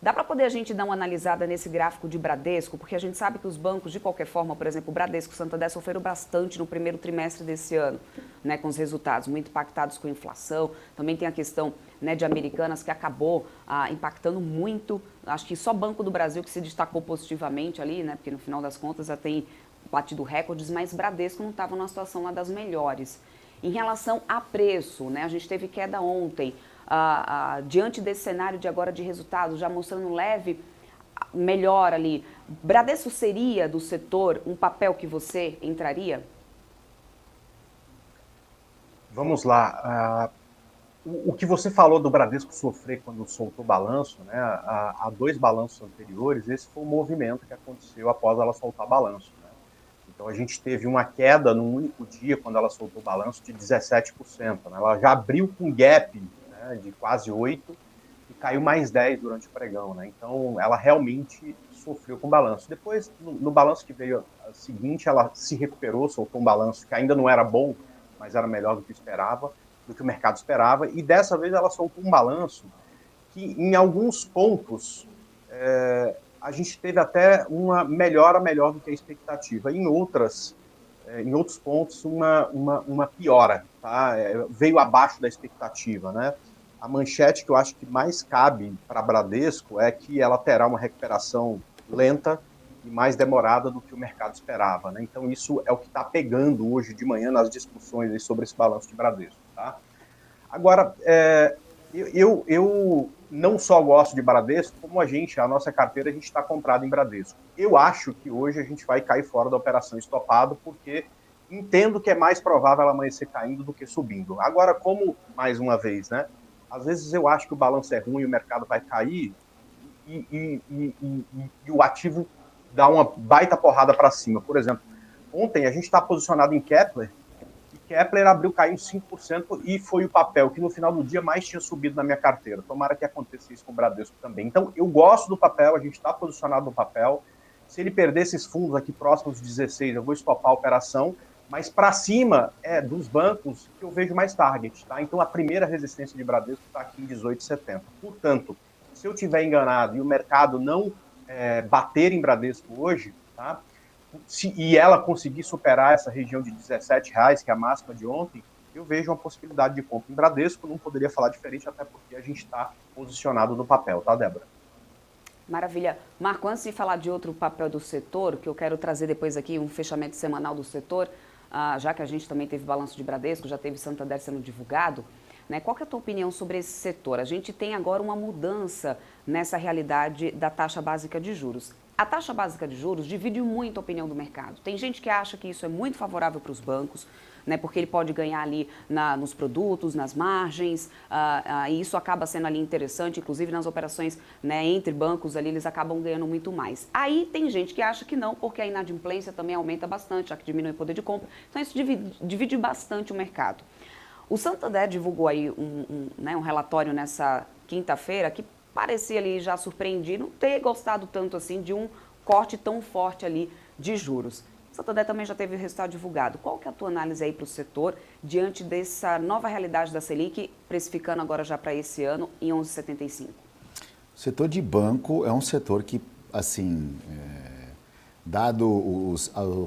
dá para poder a gente dar uma analisada nesse gráfico de Bradesco, porque a gente sabe que os bancos, de qualquer forma, por exemplo, o Bradesco e o Santander sofreram bastante no primeiro trimestre desse ano, né, com os resultados muito impactados com a inflação. Também tem a questão, né, de Americanas, que acabou impactando muito. Acho que só Banco do Brasil que se destacou positivamente ali, né, porque no final das contas já tem batido recordes, mas Bradesco não estava numa situação lá das melhores. Em relação a preço, né, a gente teve queda ontem. Diante desse cenário de agora de resultados, já mostrando leve melhor ali, Bradesco seria do setor um papel que você entraria? Vamos lá. O que você falou do Bradesco sofrer quando soltou balanço, né? Há dois balanços anteriores, esse foi o movimento que aconteceu após ela soltar balanço, né? Então a gente teve uma queda num único dia, quando ela soltou balanço, de 17%. Né? Ela já abriu com gap, de quase 8 e caiu mais 10 durante o pregão, né? Então ela realmente sofreu com balanço. Depois, no balanço que veio seguinte, ela se recuperou, soltou um balanço que ainda não era bom, mas era melhor do que esperava, do que o mercado esperava, e dessa vez ela soltou um balanço que em alguns pontos a gente teve até uma melhora melhor do que a expectativa, em outros pontos uma piora, tá? Veio abaixo da expectativa, né? A manchete que eu acho que mais cabe para a Bradesco é que ela terá uma recuperação lenta e mais demorada do que o mercado esperava, né? Então isso é o que está pegando hoje de manhã nas discussões aí sobre esse balanço de Bradesco, tá? Agora, eu não só gosto de Bradesco, como a nossa carteira, a gente está comprado em Bradesco. Eu acho que hoje a gente vai cair fora da operação estopado, porque entendo que é mais provável ela amanhecer caindo do que subindo. Agora, como, mais uma vez, né? Às vezes eu acho que o balanço é ruim, o mercado vai cair e o ativo dá uma baita porrada para cima. Por exemplo, ontem a gente está posicionado em Kepler, e Kepler abriu caindo 5% e foi o papel que no final do dia mais tinha subido na minha carteira. Tomara que aconteça isso com o Bradesco também. Então eu gosto do papel, a gente está posicionado no papel. Se ele perder esses fundos aqui próximos de 16, eu vou estopar a operação. Mas para cima dos bancos que eu vejo mais target, tá? Então a primeira resistência de Bradesco está aqui em 18,70. Portanto, se eu estiver enganado e o mercado não bater em Bradesco hoje, tá? E ela conseguir superar essa região de R$17, que é a máxima de ontem, eu vejo uma possibilidade de compra em Bradesco, não poderia falar diferente, até porque a gente está posicionado no papel, tá, Débora? Maravilha. Marco, antes de falar de outro papel do setor, que eu quero trazer depois aqui um fechamento semanal do setor, já que a gente também teve balanço de Bradesco, já teve Santander sendo divulgado, né? Qual que é a tua opinião sobre esse setor? A gente tem agora uma mudança nessa realidade da taxa básica de juros. A taxa básica de juros divide muito a opinião do mercado. Tem gente que acha que isso é muito favorável para os bancos, né, porque ele pode ganhar ali nos produtos, nas margens, e isso acaba sendo ali interessante, inclusive nas operações, né, entre bancos ali, eles acabam ganhando muito mais. Aí tem gente que acha que não, porque a inadimplência também aumenta bastante, já que diminui o poder de compra. Então isso divide bastante o mercado. O Santander divulgou aí um relatório nessa quinta-feira que parecia ali já surpreender, não ter gostado tanto assim de um corte tão forte ali de juros. O Santander também já teve o resultado divulgado. Qual que é a tua análise aí para o setor diante dessa nova realidade da Selic, precificando agora já para esse ano em 11,75? O setor de banco é um setor que, assim, dado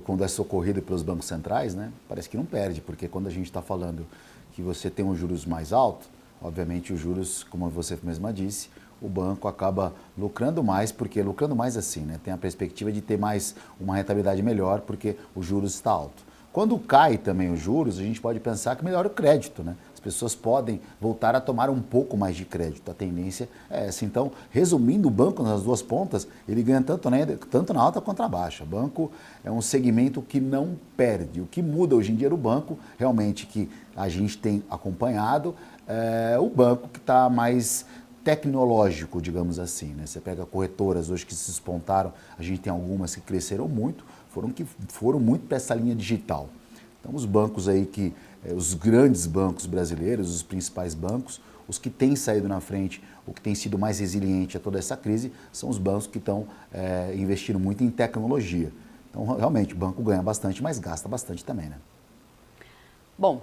quando é socorrido pelos bancos centrais, né, parece que não perde, porque quando a gente está falando que você tem um juros mais alto, obviamente os juros, como você mesma disse, o banco acaba lucrando mais, porque lucrando mais assim, né, tem a perspectiva de ter mais uma rentabilidade melhor, porque o juros está alto. Quando cai também os juros, a gente pode pensar que melhora o crédito, né? As pessoas podem voltar a tomar um pouco mais de crédito. A tendência é essa. Então, resumindo, o banco nas duas pontas, ele ganha tanto na alta quanto na baixa. O banco é um segmento que não perde. O que muda hoje em dia no banco, realmente, que a gente tem acompanhado, é o banco que está mais tecnológico, digamos assim, né? Você pega corretoras hoje que se despontaram, a gente tem algumas que cresceram muito, foram muito para essa linha digital. Então, os bancos aí os grandes bancos brasileiros, os principais bancos, os que têm saído na frente, o que tem sido mais resiliente a toda essa crise, são os bancos que estão investindo muito em tecnologia. Então, realmente, o banco ganha bastante, mas gasta bastante também, né? Bom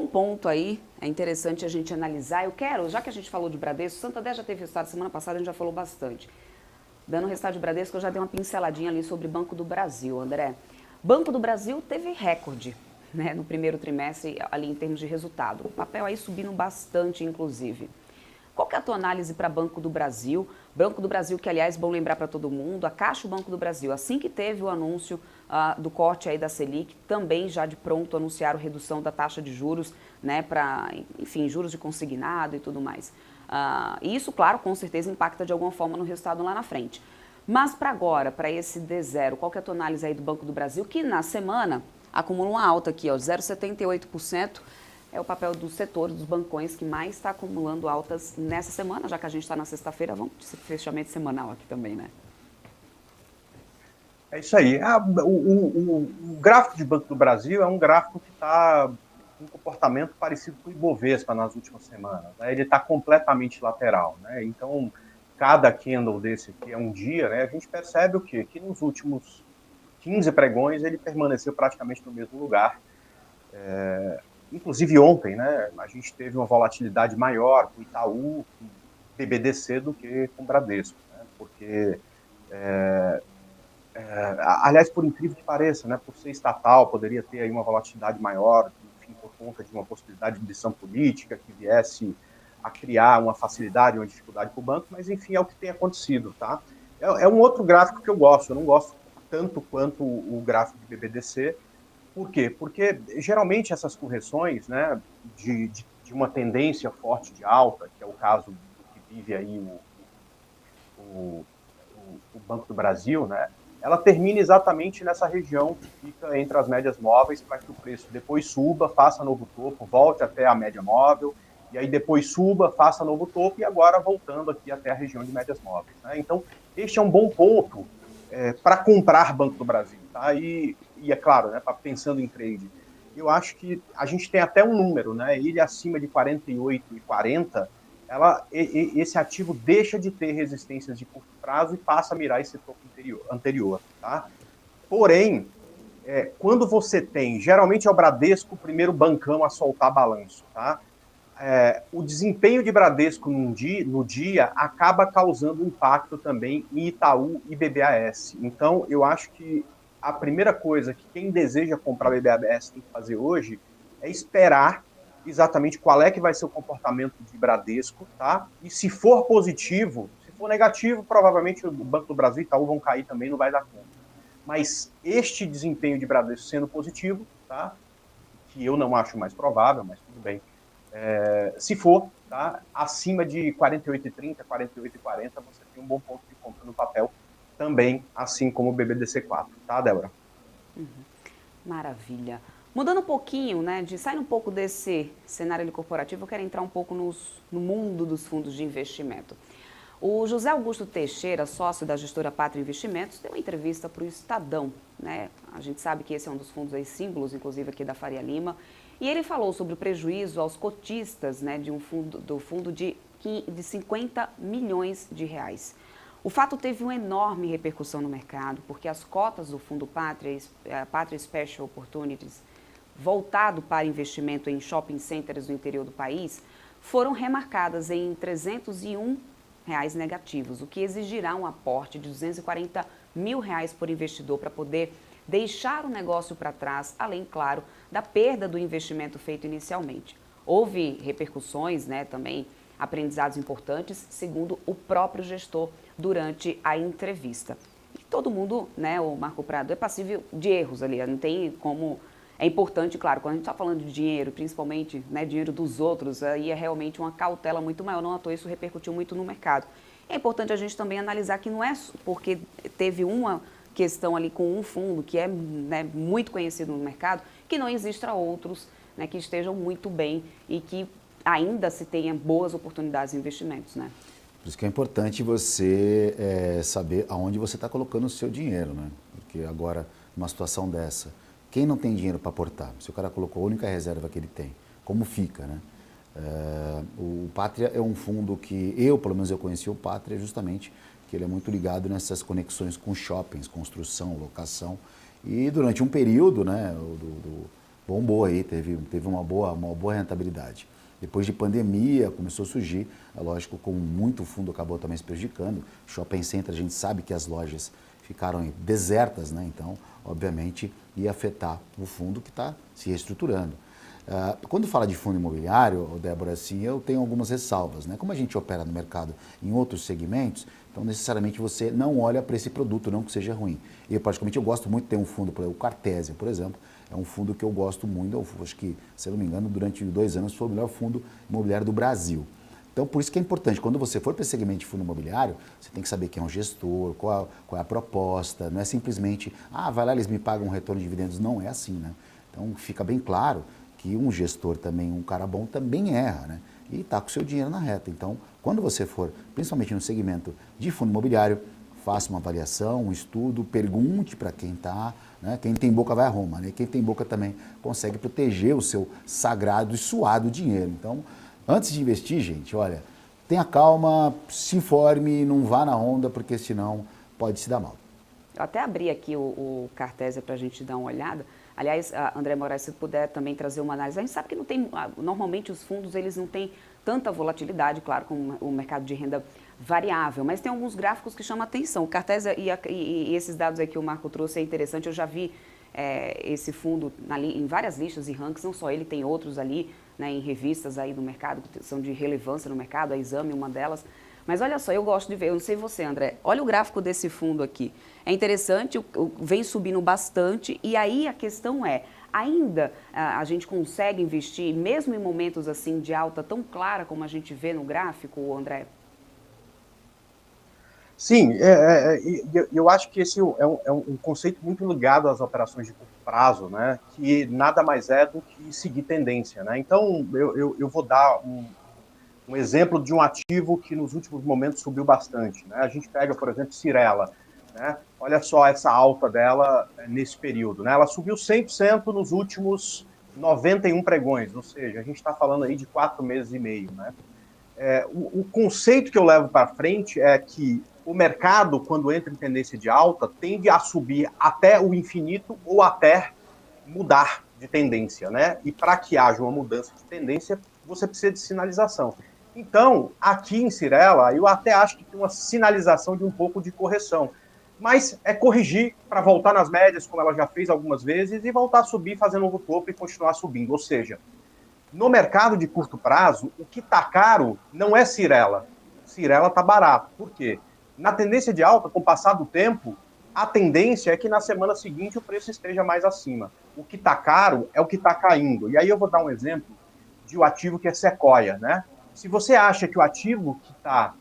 ponto aí, é interessante a gente analisar. Já que a gente falou de Bradesco, o Santander já teve resultado semana passada, a gente já falou bastante. Dando o resultado de Bradesco, eu já dei uma pinceladinha ali sobre Banco do Brasil, André. Banco do Brasil teve recorde, né, no primeiro trimestre ali em termos de resultado. O papel aí subindo bastante, inclusive. Qual que é a tua análise para Banco do Brasil? Banco do Brasil, que aliás, bom lembrar para todo mundo, a Caixa e o Banco do Brasil, assim que teve o anúncio do corte aí da Selic, também já de pronto anunciaram redução da taxa de juros, né, para, enfim, juros de consignado e tudo mais. E isso, claro, com certeza impacta de alguma forma no resultado lá na frente. Mas para agora, para esse D0, qual que é a tua análise aí do Banco do Brasil, que na semana acumula uma alta aqui, ó, 0,78%, é o papel do setor dos bancões que mais está acumulando altas nessa semana, já que a gente está na sexta-feira, vamos de fechamento semanal aqui também, né? É isso aí. O gráfico de Banco do Brasil é um gráfico que está com um comportamento parecido com o Ibovespa nas últimas semanas, né? Ele está completamente lateral, né? Então, cada candle desse aqui é um dia, né? A gente percebe o quê? Que nos últimos 15 pregões ele permaneceu praticamente no mesmo lugar. Inclusive ontem, né? A gente teve uma volatilidade maior com Itaú, com BBDC do que com Bradesco, né? Porque, aliás, por incrível que pareça, né? Por ser estatal, poderia ter aí uma volatilidade maior, enfim, por conta de uma possibilidade de decisão política que viesse a criar uma facilidade, uma dificuldade para o banco, mas enfim, é o que tem acontecido, tá? É um outro gráfico que eu não gosto tanto quanto o gráfico de BBDC. Por quê? Porque geralmente essas correções, né, de uma tendência forte de alta, que é o caso do que vive aí o Banco do Brasil, né, ela termina exatamente nessa região que fica entre as médias móveis para que o preço depois suba, faça novo topo, volte até a média móvel, e aí depois suba, faça novo topo, e agora voltando aqui até a região de médias móveis, né? Então, este é um bom ponto para comprar Banco do Brasil, tá? E é claro, né, pensando em trade, eu acho que a gente tem até um número, né? Ele acima de 48,40, esse ativo deixa de ter resistências de curto prazo e passa a mirar esse topo anterior, tá? Porém, quando você tem, geralmente é o Bradesco o primeiro bancão a soltar balanço, tá? O desempenho de Bradesco no dia acaba causando impacto também em Itaú e BBAS. Então, eu acho que a primeira coisa que quem deseja comprar BBAS tem que fazer hoje é esperar exatamente qual é que vai ser o comportamento de Bradesco, tá? E se for positivo, se for negativo, provavelmente o Banco do Brasil e Itaú vão cair também, não vai dar conta. Mas este desempenho de Bradesco sendo positivo, tá? Que eu não acho mais provável, mas tudo bem. Se for, tá? Acima de 48,30, 48,40, você tem um bom ponto de compra no papel também, assim como o BBDC4, tá, Débora? Maravilha. Mudando um pouquinho, né, saindo um pouco desse cenário ali corporativo, eu quero entrar um pouco no mundo dos fundos de investimento. O José Augusto Teixeira, sócio da gestora Pátria Investimentos, deu uma entrevista para o Estadão, né? A gente sabe que esse é um dos fundos aí, símbolos, inclusive aqui da Faria Lima, e ele falou sobre o prejuízo aos cotistas, né, do fundo de 50 milhões de reais. O fato teve uma enorme repercussão no mercado, porque as cotas do fundo Pátria Special Opportunities, voltado para investimento em shopping centers no interior do país, foram remarcadas em R$301 negativos, o que exigirá um aporte de R$240 mil por investidor para poder deixar o negócio para trás, além, claro, da perda do investimento feito inicialmente. Houve repercussões, né, também aprendizados importantes, segundo o próprio gestor durante a entrevista. E todo mundo, né, o Marco Prado, é passível de erros ali, não tem como... É importante, claro, quando a gente está falando de dinheiro, principalmente, né, dinheiro dos outros, aí é realmente uma cautela muito maior, não à toa isso repercutiu muito no mercado. É importante a gente também analisar que não é porque teve uma questão ali com um fundo que é, né, muito conhecido no mercado, que não existam outros, né, que estejam muito bem e que ainda se tenha boas oportunidades de investimentos, né? Por isso que é importante você saber aonde você está colocando o seu dinheiro, né? Porque agora, numa situação dessa, quem não tem dinheiro para aportar? Se o cara colocou a única reserva que ele tem, como fica, né? O Pátria é um fundo que pelo menos eu conheci o Pátria justamente que ele é muito ligado nessas conexões com shoppings, construção, locação. E durante um período, né, bombou aí, teve uma boa rentabilidade. Depois de pandemia, começou a surgir, é lógico, como muito fundo acabou também se prejudicando. Shopping center, a gente sabe que as lojas ficaram desertas, né? Então, obviamente, ia afetar o fundo que está se reestruturando. Quando fala de fundo imobiliário, Débora, assim, eu tenho algumas ressalvas, né? Como a gente opera no mercado em outros segmentos, então necessariamente você não olha para esse produto, não que seja ruim. Eu, particularmente, eu gosto muito de ter um fundo, o Cartésia, por exemplo, é um fundo que eu gosto muito, eu acho que, se eu não me engano, durante 2 anos foi o melhor fundo imobiliário do Brasil. Então, por isso que é importante, quando você for para esse segmento de fundo imobiliário, você tem que saber quem é um gestor, qual é a proposta, não é simplesmente, vai lá, eles me pagam um retorno de dividendos, não é assim, né? Então, fica bem claro que um gestor também, um cara bom, também erra, né? E está com o seu dinheiro na reta. Então, quando você for, principalmente no segmento de fundo imobiliário, faça uma avaliação, um estudo, pergunte para quem está, né? Quem tem boca vai a Roma, né? Quem tem boca também consegue proteger o seu sagrado e suado dinheiro. Então, antes de investir, gente, olha, tenha calma, se informe, não vá na onda, porque senão pode se dar mal. Eu até abri aqui o Cartésia para a gente dar uma olhada. Aliás, André Moraes, se puder também trazer uma análise. A gente sabe que não tem, normalmente os fundos eles não têm tanta volatilidade, claro, como o mercado de renda variável, mas tem alguns gráficos que chamam a atenção. O Cartésia e esses dados aí que o Marco trouxe é interessante, eu já vi esse fundo em várias listas e rankings, não só ele, tem outros ali, né, em revistas aí do mercado, que são de relevância no mercado, a Exame, uma delas. Mas olha só, eu gosto de ver, eu não sei você, André, olha o gráfico desse fundo aqui. É interessante, vem subindo bastante e aí a questão é, ainda a gente consegue investir, mesmo em momentos assim de alta tão clara como a gente vê no gráfico, André? Sim, eu acho que esse é um conceito muito ligado às operações de curto prazo, né, que nada mais é do que seguir tendência, né? Então, eu vou dar um exemplo de um ativo que nos últimos momentos subiu bastante, né? A gente pega, por exemplo, Cyrela, né? Olha só essa alta dela nesse período, né? Ela subiu 100% nos últimos 91 pregões, ou seja, a gente está falando aí de 4 meses e meio, né? O conceito que eu levo para frente é que o mercado, quando entra em tendência de alta, tende a subir até o infinito ou até mudar de tendência, né? E para que haja uma mudança de tendência, você precisa de sinalização. Então, aqui em Cyrela, eu até acho que tem uma sinalização de um pouco de correção. Mas é corrigir para voltar nas médias, como ela já fez algumas vezes, e voltar a subir, fazendo um novo topo e continuar subindo. Ou seja, No mercado de curto prazo, o que está caro não é Cyrela. Cyrela está barato. Por quê? Na tendência de alta, com o passar do tempo, a tendência é que na semana seguinte o preço esteja mais acima. O que está caro é o que está caindo. E aí eu vou dar um exemplo de um ativo que é Sequoia, né? Se você acha que o ativo que está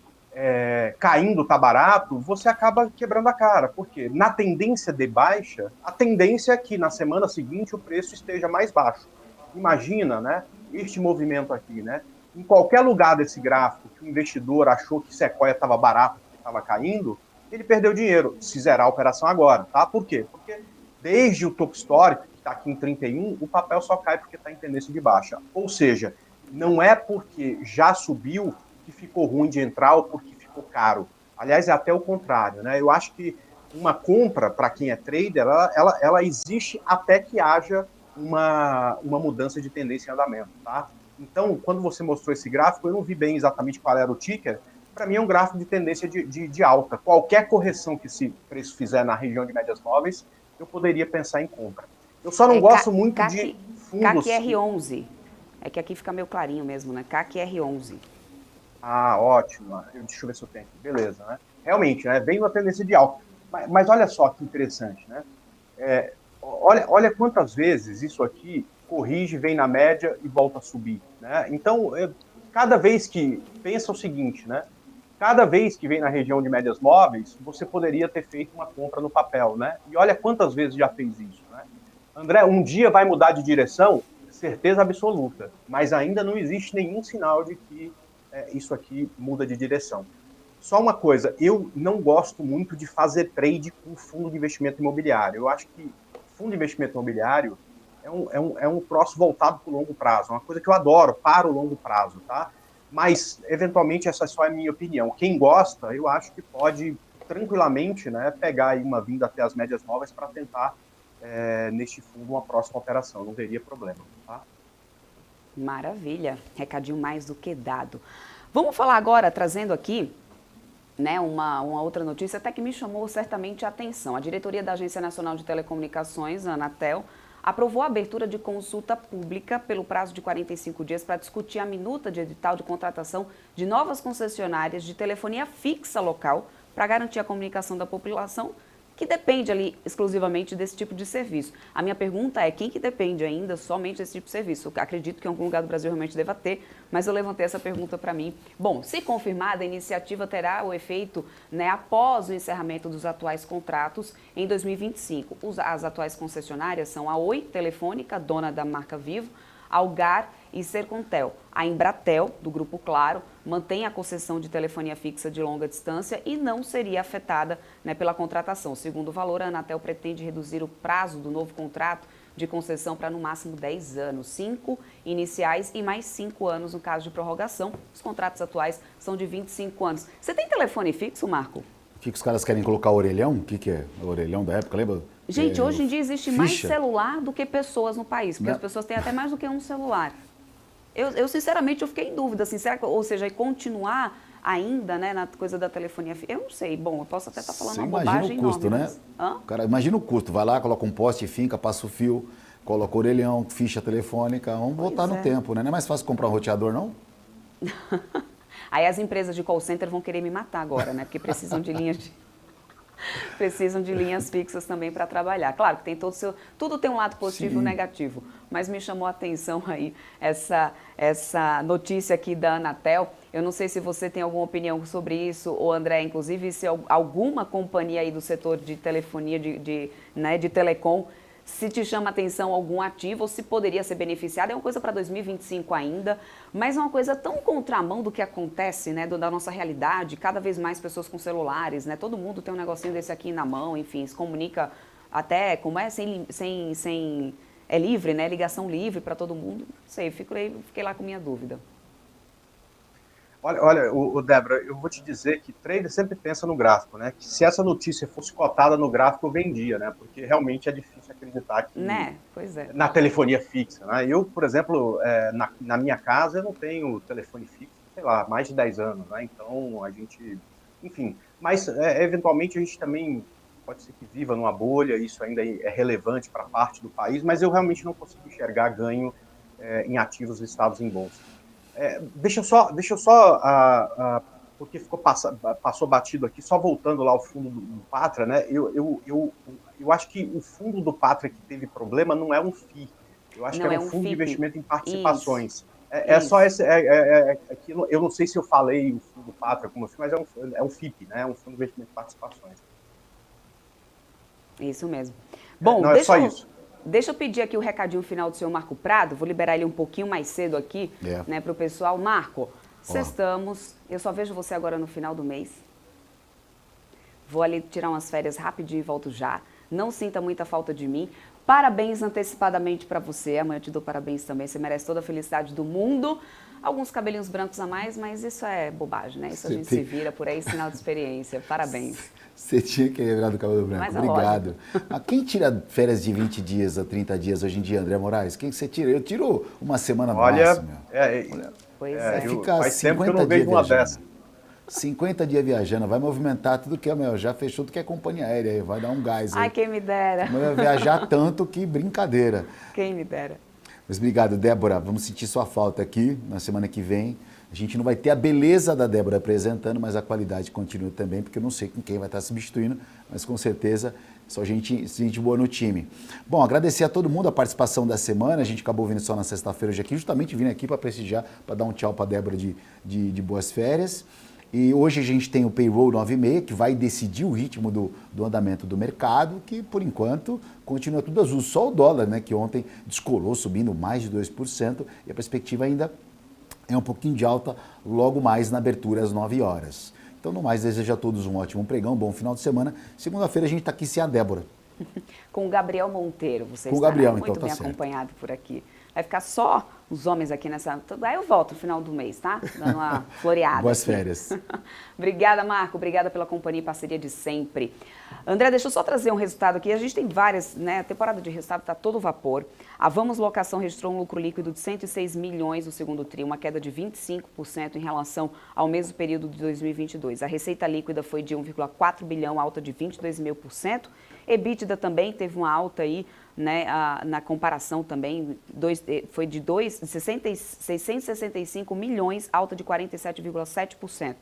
caindo está barato, você acaba quebrando a cara. Por quê? Na tendência de baixa, a tendência é que na semana seguinte o preço esteja mais baixo. Imagina, né, este movimento aqui, né? Em qualquer lugar desse gráfico que o investidor achou que Sequoia estava barato, que estava caindo, ele perdeu dinheiro, se zerar a operação agora, tá? Por quê? Porque desde o topo histórico, que está aqui em 31, o papel só cai porque está em tendência de baixa. Ou seja, não é porque já subiu que ficou ruim de entrar ou porque ficou caro. Aliás, é até o contrário, né? Eu acho que uma compra, para quem é trader, ela existe até que haja uma mudança de tendência em andamento, tá? Então, quando você mostrou esse gráfico, eu não vi bem exatamente qual era o ticker. Para mim é um gráfico de tendência de alta. Qualquer correção que esse preço fizer na região de médias móveis, eu poderia pensar em compra. Eu só não gosto muito de fundos... CAC-R11. É que aqui fica meio clarinho mesmo, né? CAC-R11. Ah, ótimo. Deixa eu ver se eu tenho aqui. Beleza, né? Realmente, né? Vem uma tendência de alta. Mas olha só que interessante, né? Olha quantas vezes isso aqui corrige, vem na média e volta a subir, né? Então, cada vez que... Pensa o seguinte, né? Cada vez que vem na região de médias móveis, você poderia ter feito uma compra no papel, né? E olha quantas vezes já fez isso, né? André, um dia vai mudar de direção? Certeza absoluta. Mas ainda não existe nenhum sinal de que isso aqui muda de direção. Só uma coisa, eu não gosto muito de fazer trade com fundo de investimento imobiliário. Eu acho que fundo de investimento imobiliário é um troço voltado para o longo prazo, uma coisa que eu adoro, para o longo prazo, tá? Mas, eventualmente, essa só é a minha opinião. Quem gosta, eu acho que pode tranquilamente, né, pegar aí uma vinda até as médias móveis para tentar, neste fundo, uma próxima operação. Não teria problema, tá? Maravilha. Recadinho mais do que dado. Vamos falar agora, trazendo aqui, né, uma outra notícia até que me chamou certamente a atenção. A diretoria da Agência Nacional de Telecomunicações, a Anatel, aprovou a abertura de consulta pública pelo prazo de 45 dias para discutir a minuta de edital de contratação de novas concessionárias de telefonia fixa local para garantir a comunicação da população que depende ali exclusivamente desse tipo de serviço. A minha pergunta é, quem que depende ainda somente desse tipo de serviço? Eu acredito que em algum lugar do Brasil realmente deva ter, mas eu levantei essa pergunta para mim. Bom, se confirmada, a iniciativa terá o efeito, né, após o encerramento dos atuais contratos em 2025. As atuais concessionárias são a Oi Telefônica, dona da marca Vivo, Algar e Sercontel. A Embratel, do Grupo Claro, mantém a concessão de telefonia fixa de longa distância e não seria afetada, né, pela contratação. Segundo o valor, a Anatel pretende reduzir o prazo do novo contrato de concessão para no máximo 10 anos, 5 iniciais e mais 5 anos no caso de prorrogação. Os contratos atuais são de 25 anos. Você tem telefone fixo, Marco? O que os caras querem colocar orelhão? O que é? O orelhão da época, lembra? Gente, hoje em dia existe ficha. mais celular do que pessoas no país, porque as pessoas têm até mais do que um celular. Eu sinceramente, eu fiquei em dúvida, assim, será que, ou seja, continuar ainda, né, na coisa da telefonia fixa? Eu não sei, bom, eu posso até estar falando uma bobagem imagina o custo, enorme, né? Mas... Cara, imagina o custo, vai lá, coloca um poste, finca, passa o fio, coloca o orelhão, ficha telefônica, vamos voltar no tempo, né? Não é mais fácil comprar um roteador, não? Aí as empresas de call center vão querer me matar agora, né, porque precisam de linhas de... precisam de linhas fixas também para trabalhar. Claro que tem tudo tem um lado positivo e um negativo, mas me chamou a atenção aí essa notícia aqui da Anatel. Eu não sei se você tem alguma opinião sobre isso, ou André, inclusive, se alguma companhia aí do setor de telefonia, de telecom, se te chama atenção algum ativo, ou se poderia ser beneficiado. É uma coisa para 2025 ainda, mas é uma coisa tão contramão do que acontece, né, da nossa realidade. Cada vez mais pessoas com celulares, né, todo mundo tem um negocinho desse aqui na mão, enfim, se comunica até, como é, é livre, né, ligação livre para todo mundo. Não sei, fiquei lá com minha dúvida. Olha, Débora, eu vou te dizer que trader sempre pensa no gráfico, né? Que se essa notícia fosse cotada no gráfico, eu vendia, né? Porque realmente é difícil acreditar que... Né? Pois é. Na telefonia fixa, né? Eu, por exemplo, na minha casa, eu não tenho telefone fixo, sei lá, mais de 10 anos, né? Então, a gente... Enfim, mas eventualmente a gente também pode ser que viva numa bolha, isso ainda é relevante para parte do país, mas eu realmente não consigo enxergar ganho em ativos listados em bolsa. Deixa eu só porque passou batido aqui, só voltando lá ao fundo do Pátria, né? Eu acho que o fundo do Pátria que teve problema não é um FII. Eu acho que é um fundo de investimento em participações. Isso. Só esse. Eu não sei se eu falei o fundo do Pátria como FII, mas é um FIP, né? É um fundo de investimento em participações. Isso mesmo. Bom, não, é só isso. Deixa eu pedir aqui o recadinho final do senhor Marco Prado. Vou liberar ele um pouquinho mais cedo aqui, né, para o pessoal. Marco, sextamos. Eu só vejo você agora no final do mês. Vou ali tirar umas férias rapidinho e volto já. Não sinta muita falta de mim. Parabéns antecipadamente para você. Amanhã eu te dou parabéns também. Você merece toda a felicidade do mundo. Alguns cabelinhos brancos a mais, mas isso é bobagem, né? Isso a gente se vira por aí, sinal de experiência. Parabéns. Você tinha que lembrar do cabelo branco. Obrigado. Quem tira férias de 20 dias a 30 dias hoje em dia, André Moraes? Quem que você tira? Eu tiro uma semana no máximo. Faz tempo que eu não vejo uma dessa. 50 dias viajando, vai movimentar tudo que é, já fechou tudo que é companhia aérea aí, vai dar um gás aí. Ai, quem me dera. Vai viajar tanto que brincadeira. Quem me dera. Mas obrigado, Débora. Vamos sentir sua falta aqui na semana que vem. A gente não vai ter a beleza da Débora apresentando, mas a qualidade continua também, porque eu não sei com quem vai estar substituindo, mas com certeza só gente boa no time. Bom, agradecer a todo mundo a participação da semana. A gente acabou vindo só na sexta-feira hoje aqui, justamente vindo aqui para prestigiar, para dar um tchau para a Débora de boas férias. E hoje a gente tem o Payroll 9,6, que vai decidir o ritmo do andamento do mercado, que por enquanto continua tudo azul. Só o dólar, né, que ontem descolou, subindo mais de 2%, e a perspectiva ainda é um pouquinho de alta logo mais na abertura às 9 horas. Então, no mais, desejo a todos um ótimo pregão, um bom final de semana. Segunda-feira a gente está aqui sem a Débora. Com o Gabriel Monteiro, você está muito bem acompanhado por aqui. Vai ficar só os homens aqui nessa... Aí eu volto no final do mês, tá? Dando uma floreada. Boas férias. Obrigada, Marco. Obrigada pela companhia e parceria de sempre. André, deixa eu só trazer um resultado aqui. A gente tem várias, né? A temporada de resultado está todo vapor. A Vamos Locação registrou um lucro líquido de 106 milhões no segundo tri, uma queda de 25% em relação ao mesmo período de 2022. A receita líquida foi de 1,4 bilhão, alta de 22,5%. EBITDA também teve uma alta aí, né, na comparação também, foi de 665 milhões, alta de 47,7%,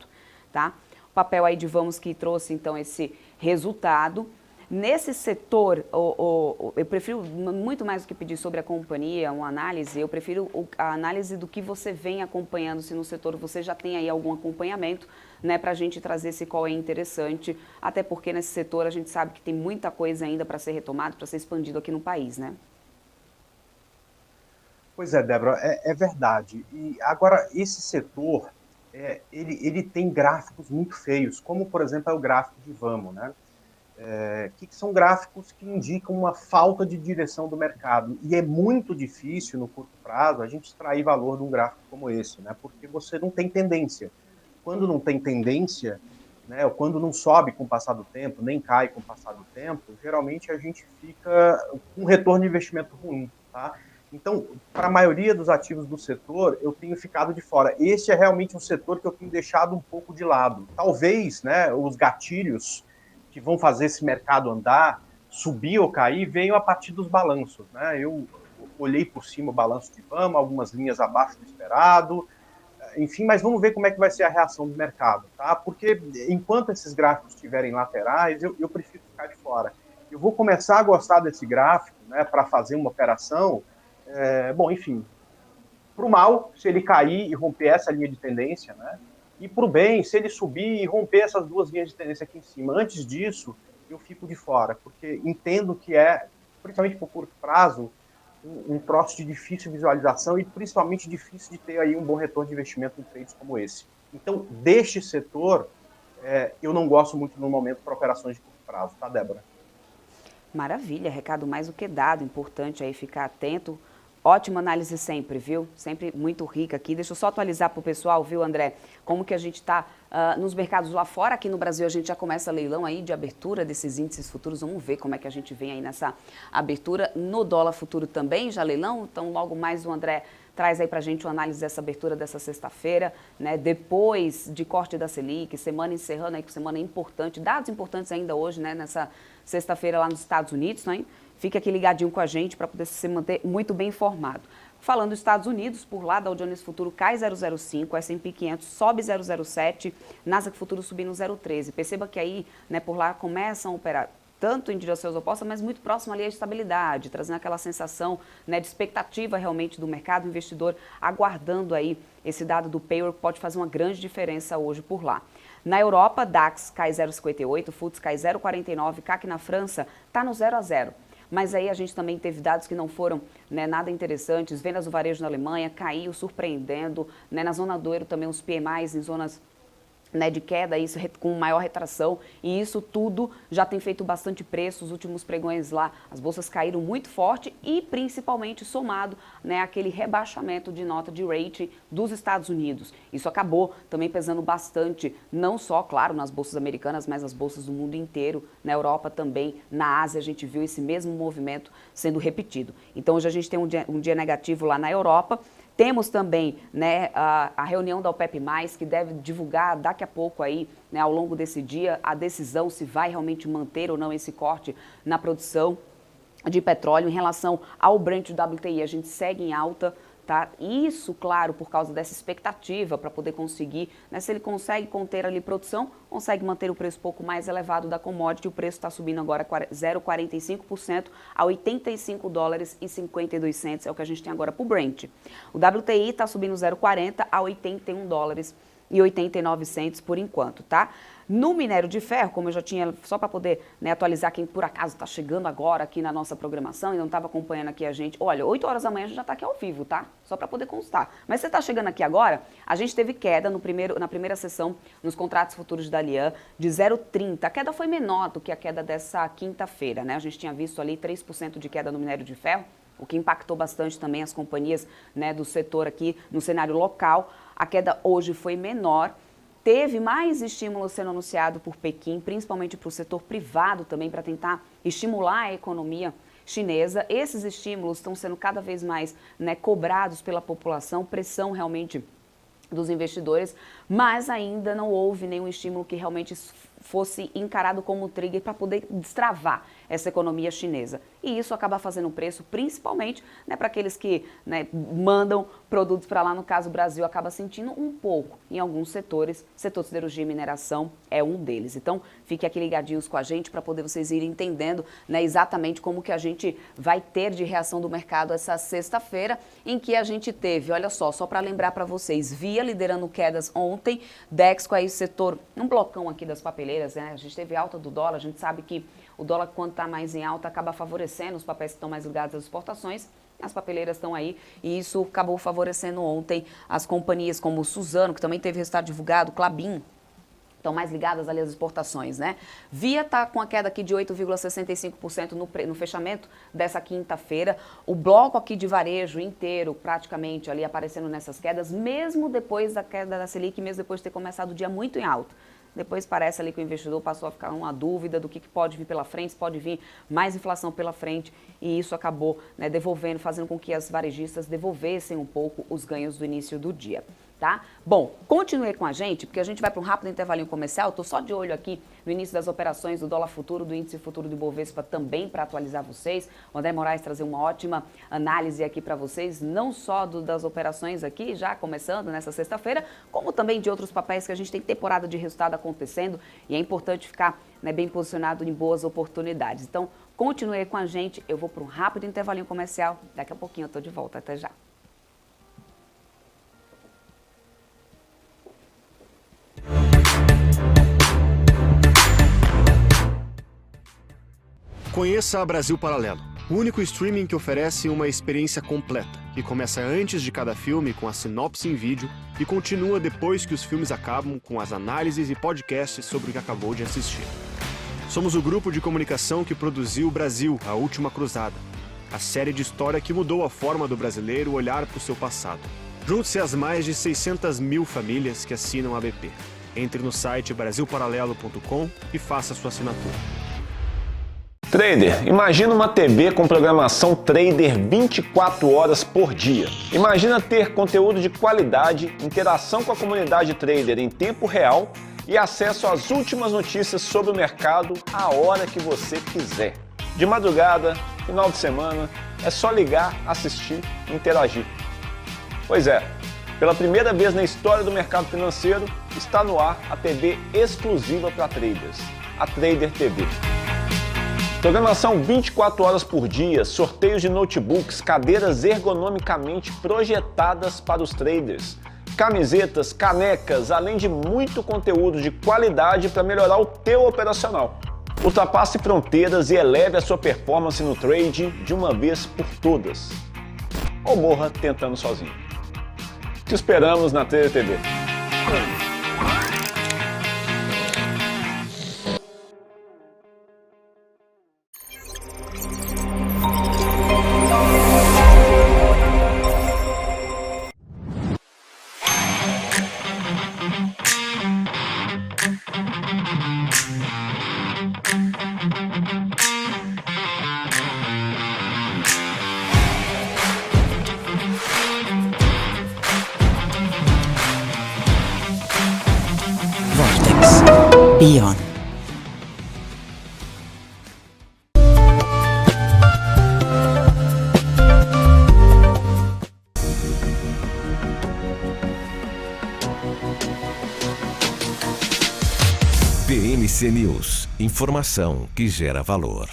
tá? O papel aí de Vamos que trouxe, então, esse resultado. Nesse setor, eu prefiro, muito mais do que pedir sobre a companhia, uma análise, eu prefiro a análise do que você vem acompanhando, se no setor você já tem aí algum acompanhamento, né, para a gente trazer esse qual é interessante, até porque nesse setor a gente sabe que tem muita coisa ainda para ser retomado, para ser expandido aqui no país, né? Pois é, Débora, é verdade. E agora, esse setor, ele tem gráficos muito feios, como, por exemplo, é o gráfico de Vamos, né? Que são gráficos que indicam uma falta de direção do mercado. E é muito difícil, no curto prazo, a gente extrair valor de um gráfico como esse, né? Porque você não tem tendência. Quando não tem tendência, né, ou quando não sobe com o passar do tempo, nem cai com o passar do tempo, geralmente a gente fica com um retorno de investimento ruim, tá? Então, para a maioria dos ativos do setor, eu tenho ficado de fora. Esse é realmente um setor que eu tenho deixado um pouco de lado. Talvez, né, os gatilhos que vão fazer esse mercado andar, subir ou cair, venham a partir dos balanços, né? Eu olhei por cima o balanço de Vamos, algumas linhas abaixo do esperado, enfim, mas vamos ver como é que vai ser a reação do mercado, tá? Porque enquanto esses gráficos estiverem laterais, eu prefiro ficar de fora. Eu vou começar a gostar desse gráfico, né, para fazer uma operação, bom, enfim, para o mal, se ele cair e romper essa linha de tendência, né? E para o bem, se ele subir e romper essas duas linhas de tendência aqui em cima. Antes disso, eu fico de fora, porque entendo que principalmente por curto prazo, um troço de difícil visualização e principalmente difícil de ter aí um bom retorno de investimento em trades como esse. Então, deste setor, eu não gosto muito no momento para operações de curto prazo, tá, Débora? Maravilha, recado mais do que dado, importante aí ficar atento. Ótima análise sempre, viu? Sempre muito rica aqui. Deixa eu só atualizar para o pessoal, viu, André? Como que a gente está nos mercados lá fora. Aqui no Brasil a gente já começa leilão aí de abertura desses índices futuros. Vamos ver como é que a gente vem aí nessa abertura. No dólar futuro também, já leilão. Então, logo mais o André traz aí para a gente uma análise dessa abertura dessa sexta-feira, né? Depois de corte da Selic, semana encerrando aí com semana importante. Dados importantes ainda hoje, né? Nessa sexta-feira lá nos Estados Unidos, né? Fique aqui ligadinho com a gente para poder se manter muito bem informado. Falando dos Estados Unidos, por lá, Dow Jones Futuro cai 0,05, S&P 500 sobe 0,07, Nasdaq Futuro subindo 0,13. Perceba que aí, né, por lá começam a operar tanto em direções opostas, mas muito próximo ali à estabilidade, trazendo aquela sensação, né, de expectativa realmente do mercado, o investidor aguardando aí esse dado do payroll que pode fazer uma grande diferença hoje por lá. Na Europa, DAX cai 0,58, FTSE cai 0,49, CAC na França está no 0 a 0. Mas aí a gente também teve dados que não foram, né, nada interessantes. Vendas do varejo na Alemanha caiu, surpreendendo. Né, na zona do euro também os PMIs em zonas, né, de queda, isso com maior retração, e isso tudo já tem feito bastante preço. Os últimos pregões lá, as bolsas caíram muito forte e principalmente somado, né, aquele rebaixamento de nota de rating dos Estados Unidos. Isso acabou também pesando bastante, não só, claro, nas bolsas americanas, mas nas bolsas do mundo inteiro, na Europa também, na Ásia a gente viu esse mesmo movimento sendo repetido. Então hoje a gente tem um dia negativo lá na Europa. Temos também, né, a reunião da OPEP+, que deve divulgar daqui a pouco aí, né, ao longo desse dia, a decisão se vai realmente manter ou não esse corte na produção de petróleo. Em relação ao Brent WTI, a gente segue em alta, tá? Isso, claro, por causa dessa expectativa para poder conseguir, né, se ele consegue conter ali produção, consegue manter o preço um pouco mais elevado da commodity. O preço está subindo agora 0,45% a $85,52, é o que a gente tem agora para o Brent. O WTI está subindo 0,40 a $81,89 por enquanto, tá? No minério de ferro, como eu já tinha, só para poder, né, atualizar quem por acaso está chegando agora aqui na nossa programação e não estava acompanhando aqui a gente, olha, 8 horas da manhã a gente já está aqui ao vivo, tá? Só para poder constar. Mas você está chegando aqui agora, a gente teve queda na primeira sessão nos contratos futuros da Dalian de 0,30. A queda foi menor do que a queda dessa quinta-feira, né? A gente tinha visto ali 3% de queda no minério de ferro, o que impactou bastante também as companhias, né, do setor aqui no cenário local. A queda hoje foi menor. Teve mais estímulo sendo anunciado por Pequim, principalmente para o setor privado também, para tentar estimular a economia chinesa. Esses estímulos estão sendo cada vez mais, né, cobrados pela população, pressão realmente dos investidores, mas ainda não houve nenhum estímulo que realmente fosse encarado como trigger para poder destravar essa economia chinesa. E isso acaba fazendo preço, principalmente, né, para aqueles que, né, mandam produtos para lá, no caso o Brasil acaba sentindo um pouco em alguns setores. Setor de siderurgia e mineração é um deles. Então, fiquem aqui ligadinhos com a gente para poder vocês irem entendendo, né, exatamente como que a gente vai ter de reação do mercado essa sexta-feira, em que a gente teve, olha só para lembrar para vocês, Via liderando quedas ontem, Dexco aí setor, um blocão aqui das papeleiras, né, a gente teve alta do dólar, a gente sabe que o dólar, quando está mais em alta, acaba favorecendo os papéis que estão mais ligados às exportações. As papeleiras estão aí e isso acabou favorecendo ontem as companhias como o Suzano, que também teve resultado divulgado, Klabin, estão mais ligadas ali às exportações, né? Via está com a queda aqui de 8,65% no fechamento dessa quinta-feira. O bloco aqui de varejo inteiro, praticamente ali aparecendo nessas quedas, mesmo depois da queda da Selic, mesmo depois de ter começado o dia muito em alta. Depois parece ali que o investidor passou a ficar uma dúvida do que pode vir pela frente, se pode vir mais inflação pela frente, e isso acabou, né, devolvendo, fazendo com que as varejistas devolvessem um pouco os ganhos do início do dia. Tá? Bom, continue com a gente, porque a gente vai para um rápido intervalinho comercial. Estou só de olho aqui no início das operações do dólar futuro, do índice futuro do Ibovespa também para atualizar vocês. O André Moraes trazer uma ótima análise aqui para vocês, não só das operações aqui, já começando nessa sexta-feira, como também de outros papéis que a gente tem temporada de resultado acontecendo e é importante ficar, né, bem posicionado em boas oportunidades. Então, continue com a gente, eu vou para um rápido intervalinho comercial, daqui a pouquinho eu estou de volta, até já. Conheça a Brasil Paralelo, o único streaming que oferece uma experiência completa, que começa antes de cada filme com a sinopse em vídeo e continua depois que os filmes acabam com as análises e podcasts sobre o que acabou de assistir. Somos o grupo de comunicação que produziu Brasil, a Última Cruzada, a série de história que mudou a forma do brasileiro olhar para o seu passado. Junte-se às mais de 600 mil famílias que assinam a BP. Entre no site brasilparalelo.com e faça sua assinatura. Trader, imagina uma TV com programação Trader 24 horas por dia. Imagina ter conteúdo de qualidade, interação com a comunidade Trader em tempo real e acesso às últimas notícias sobre o mercado a hora que você quiser. De madrugada, final de semana, é só ligar, assistir e interagir. Pois é, pela primeira vez na história do mercado financeiro, está no ar a TV exclusiva para traders, a Trader TV. Programação 24 horas por dia, sorteios de notebooks, cadeiras ergonomicamente projetadas para os traders, camisetas, canecas, além de muito conteúdo de qualidade para melhorar o teu operacional. Ultrapasse fronteiras e eleve a sua performance no trade de uma vez por todas. Ou morra tentando sozinho. Te esperamos na Trader TV. Beyond. BMC News, informação que gera valor.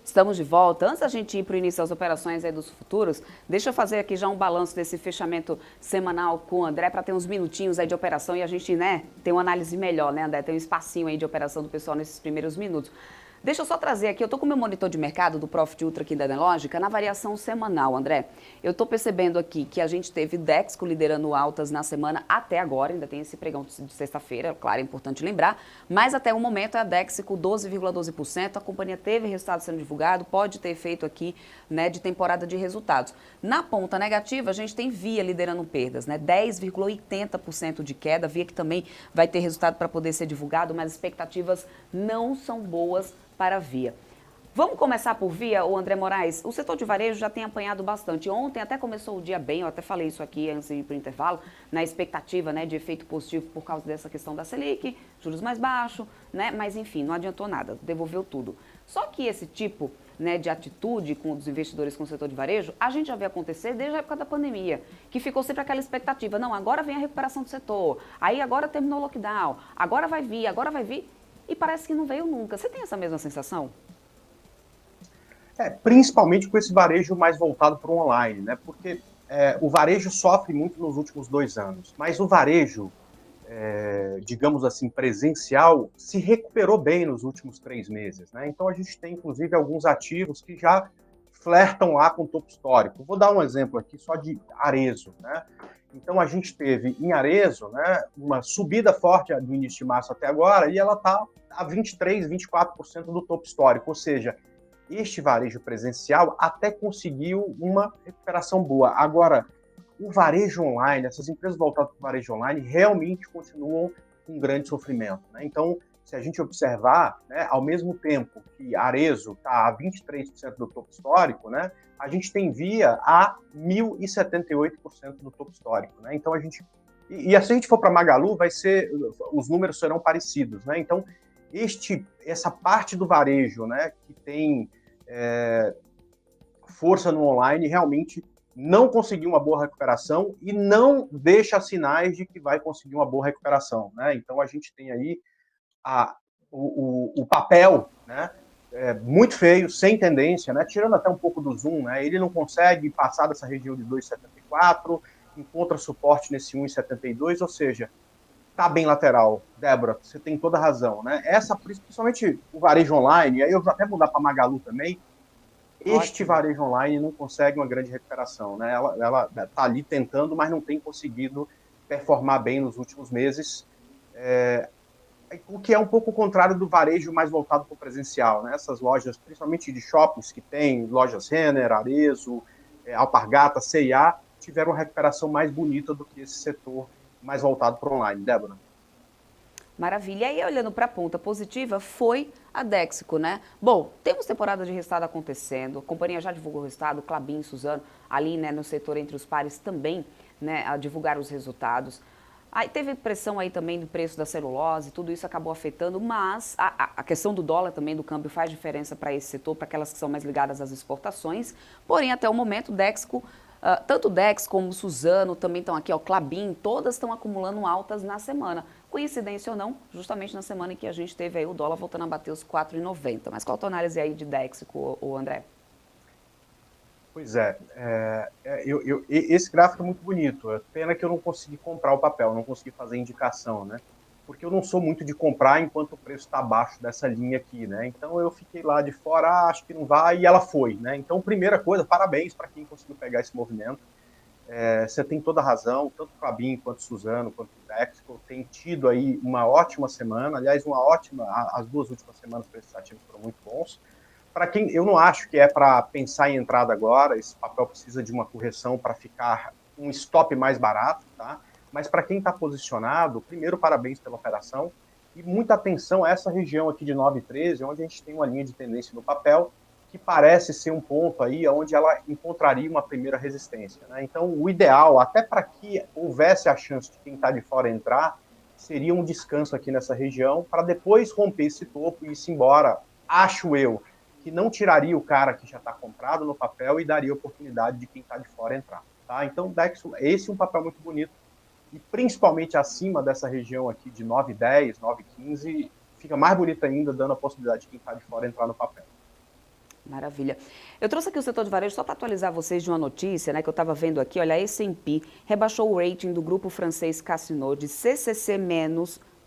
Estamos de volta. Antes da gente ir para o início das operações aí dos futuros, deixa eu fazer aqui já um balanço desse fechamento semanal com o André para ter uns minutinhos aí de operação e a gente, ter uma análise melhor, né, André? Tem um espacinho aí de operação do pessoal nesses primeiros minutos. Deixa eu só trazer aqui, eu estou com o meu monitor de mercado do Profit Ultra aqui da Nelogica na variação semanal, André. Eu estou percebendo aqui que a gente teve Dexco liderando altas na semana até agora, ainda tem esse pregão de sexta-feira, claro, é importante lembrar, mas até o momento é a Dexco 12,12%, a companhia teve resultado sendo divulgado, pode ter efeito aqui, né, de temporada de resultados. Na ponta negativa, a gente tem Via liderando perdas, né, 10,80% de queda, Via que também vai ter resultado para poder ser divulgado, mas as expectativas não são boas para a Via. Vamos começar por Via, o André Moraes. O setor de varejo já tem apanhado bastante. Ontem até começou o dia bem, eu até falei isso aqui antes de ir para o intervalo, na expectativa, né, de efeito positivo por causa dessa questão da Selic, juros mais baixos, né, mas enfim, não adiantou nada, devolveu tudo. Só que esse tipo, né, de atitude com os investidores com o setor de varejo, a gente já vê acontecer desde a época da pandemia, que ficou sempre aquela expectativa, não, agora vem a recuperação do setor, aí agora terminou o lockdown, agora vai vir, e parece que não veio nunca. Você tem essa mesma sensação? Principalmente com esse varejo mais voltado para o online, né? Porque o varejo sofre muito nos últimos 2 anos, mas o varejo, digamos assim, presencial, se recuperou bem nos últimos 3 meses, né? Então a gente tem, inclusive, alguns ativos que já flertam lá com o topo histórico. Vou dar um exemplo aqui só de Arezzo, né? Então, a gente teve em Arezzo, né, uma subida forte do início de março até agora, e ela está a 23%, 24% do topo histórico. Ou seja, este varejo presencial até conseguiu uma recuperação boa. Agora, o varejo online, essas empresas voltadas para o varejo online, realmente continuam com grande sofrimento, né? Então, se a gente observar, né, ao mesmo tempo que Arezzo está a 23% do topo histórico, né, a gente tem Via a 1.078% do topo histórico, né? Então a gente se a gente for para Magalu, os números serão parecidos, né? Então essa parte do varejo, né, que tem força no online, realmente não conseguiu uma boa recuperação e não deixa sinais de que vai conseguir uma boa recuperação, né? Então a gente tem aí o papel, né, muito feio, sem tendência, né, tirando até um pouco do zoom, né, ele não consegue passar dessa região de 2,74, encontra suporte nesse 1,72, ou seja, tá bem lateral. Débora, você tem toda a razão, né? Principalmente o varejo online, aí eu vou até mudar para Magalu também, este varejo online não consegue uma grande recuperação, né? Ela tá ali tentando, mas não tem conseguido performar bem nos últimos meses, o que é um pouco o contrário do varejo mais voltado para o presencial, né? Essas lojas, principalmente de shoppings, que tem lojas Renner, Arezzo, Alpargata, C&A, tiveram uma recuperação mais bonita do que esse setor mais voltado para o online. Débora? Maravilha. E aí, olhando para a ponta positiva, foi a Dexco, né? Bom, temos temporada de resultado acontecendo, a companhia já divulgou o resultado, Klabin, Suzano, ali, né, no setor entre os pares também, né, a divulgar os resultados. Aí teve pressão aí também do preço da celulose, tudo isso acabou afetando, mas a questão do dólar também, do câmbio, faz diferença para esse setor, para aquelas que são mais ligadas às exportações. Porém, até o momento, Dexco, tanto Dex como Suzano, também estão aqui, ó, Klabin, todas estão acumulando altas na semana. Coincidência ou não, justamente na semana em que a gente teve aí o dólar voltando a bater os 4,90. Mas qual a tua análise aí de Dexco, o André? Pois é, esse gráfico é muito bonito. É pena que eu não consegui comprar o papel, não consegui fazer indicação, né? Porque eu não sou muito de comprar enquanto o preço está abaixo dessa linha aqui, né? Então eu fiquei lá de fora, acho que não vai, e ela foi, né? Então, primeira coisa, parabéns para quem conseguiu pegar esse movimento. Você tem toda a razão, tanto o Klabin, quanto o Suzano, quanto o Dexco, tem tido aí uma ótima semana, aliás, as 2 últimas semanas para esses ativos foram muito bons. Para quem, eu não acho que é para pensar em entrada agora, esse papel precisa de uma correção para ficar um stop mais barato, tá? Mas para quem está posicionado, primeiro, parabéns pela operação e muita atenção a essa região aqui de 9,13, onde a gente tem uma linha de tendência no papel que parece ser um ponto aí onde ela encontraria uma primeira resistência, né? Então, o ideal, até para que houvesse a chance de quem está de fora entrar, seria um descanso aqui nessa região para depois romper esse topo e ir-se embora, acho eu, que não tiraria o cara que já está comprado no papel e daria oportunidade de quem está de fora entrar. Tá? Então, Dexco, esse é um papel muito bonito, e principalmente acima dessa região aqui de 9,10, 9,15, fica mais bonito ainda, dando a possibilidade de quem está de fora entrar no papel. Maravilha. Eu trouxe aqui o setor de varejo só para atualizar vocês de uma notícia, né, que eu estava vendo aqui. Olha, a S&P rebaixou o rating do grupo francês Casino de CCC-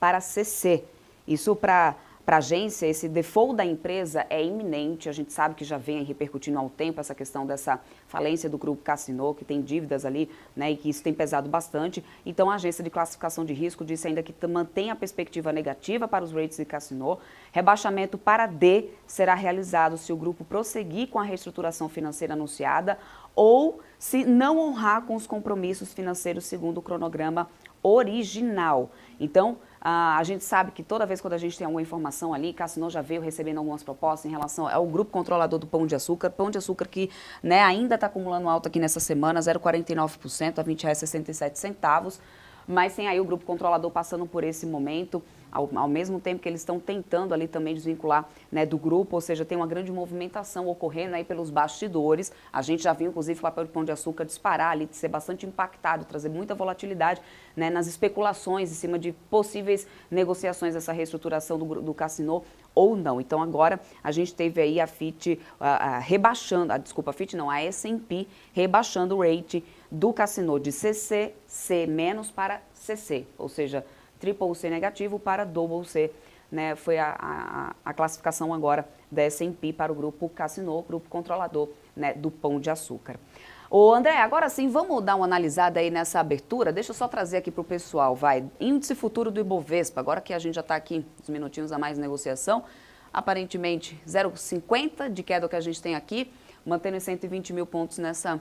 para CC. Isso para a agência, esse default da empresa é iminente. A gente sabe que já vem repercutindo há um tempo essa questão dessa falência do grupo Casino, que tem dívidas ali, né, e que isso tem pesado bastante. Então, a agência de classificação de risco disse ainda que mantém a perspectiva negativa para os rates de Casino. Rebaixamento para D será realizado se o grupo prosseguir com a reestruturação financeira anunciada ou se não honrar com os compromissos financeiros segundo o cronograma original. Então, a gente sabe que toda vez quando a gente tem alguma informação ali, Casino já veio recebendo algumas propostas em relação ao grupo controlador do Pão de Açúcar que, né, ainda está acumulando alta aqui nessa semana, 0,49% a R$ 20,67, mas tem aí o grupo controlador passando por esse momento, ao mesmo tempo que eles estão tentando ali também desvincular, né, do grupo, ou seja, tem uma grande movimentação ocorrendo aí pelos bastidores. A gente já viu, inclusive, o papel de Pão de Açúcar disparar ali, de ser bastante impactado, trazer muita volatilidade, né, nas especulações em cima de possíveis negociações dessa reestruturação do Casino ou não. Então, agora, a gente teve aí a FIT rebaixando, a S&P rebaixando o rate do Casino de CC, C- para CC, ou seja, triple C negativo para double C, né? Foi a classificação agora da S&P para o grupo Casino, grupo controlador, né, do Pão de Açúcar. Ô André, agora sim, vamos dar uma analisada aí nessa abertura. Deixa eu só trazer aqui para o pessoal, vai. Índice futuro do Ibovespa, agora que a gente já está aqui uns minutinhos a mais de negociação, aparentemente 0,50 de queda que a gente tem aqui, mantendo 120 mil pontos nessa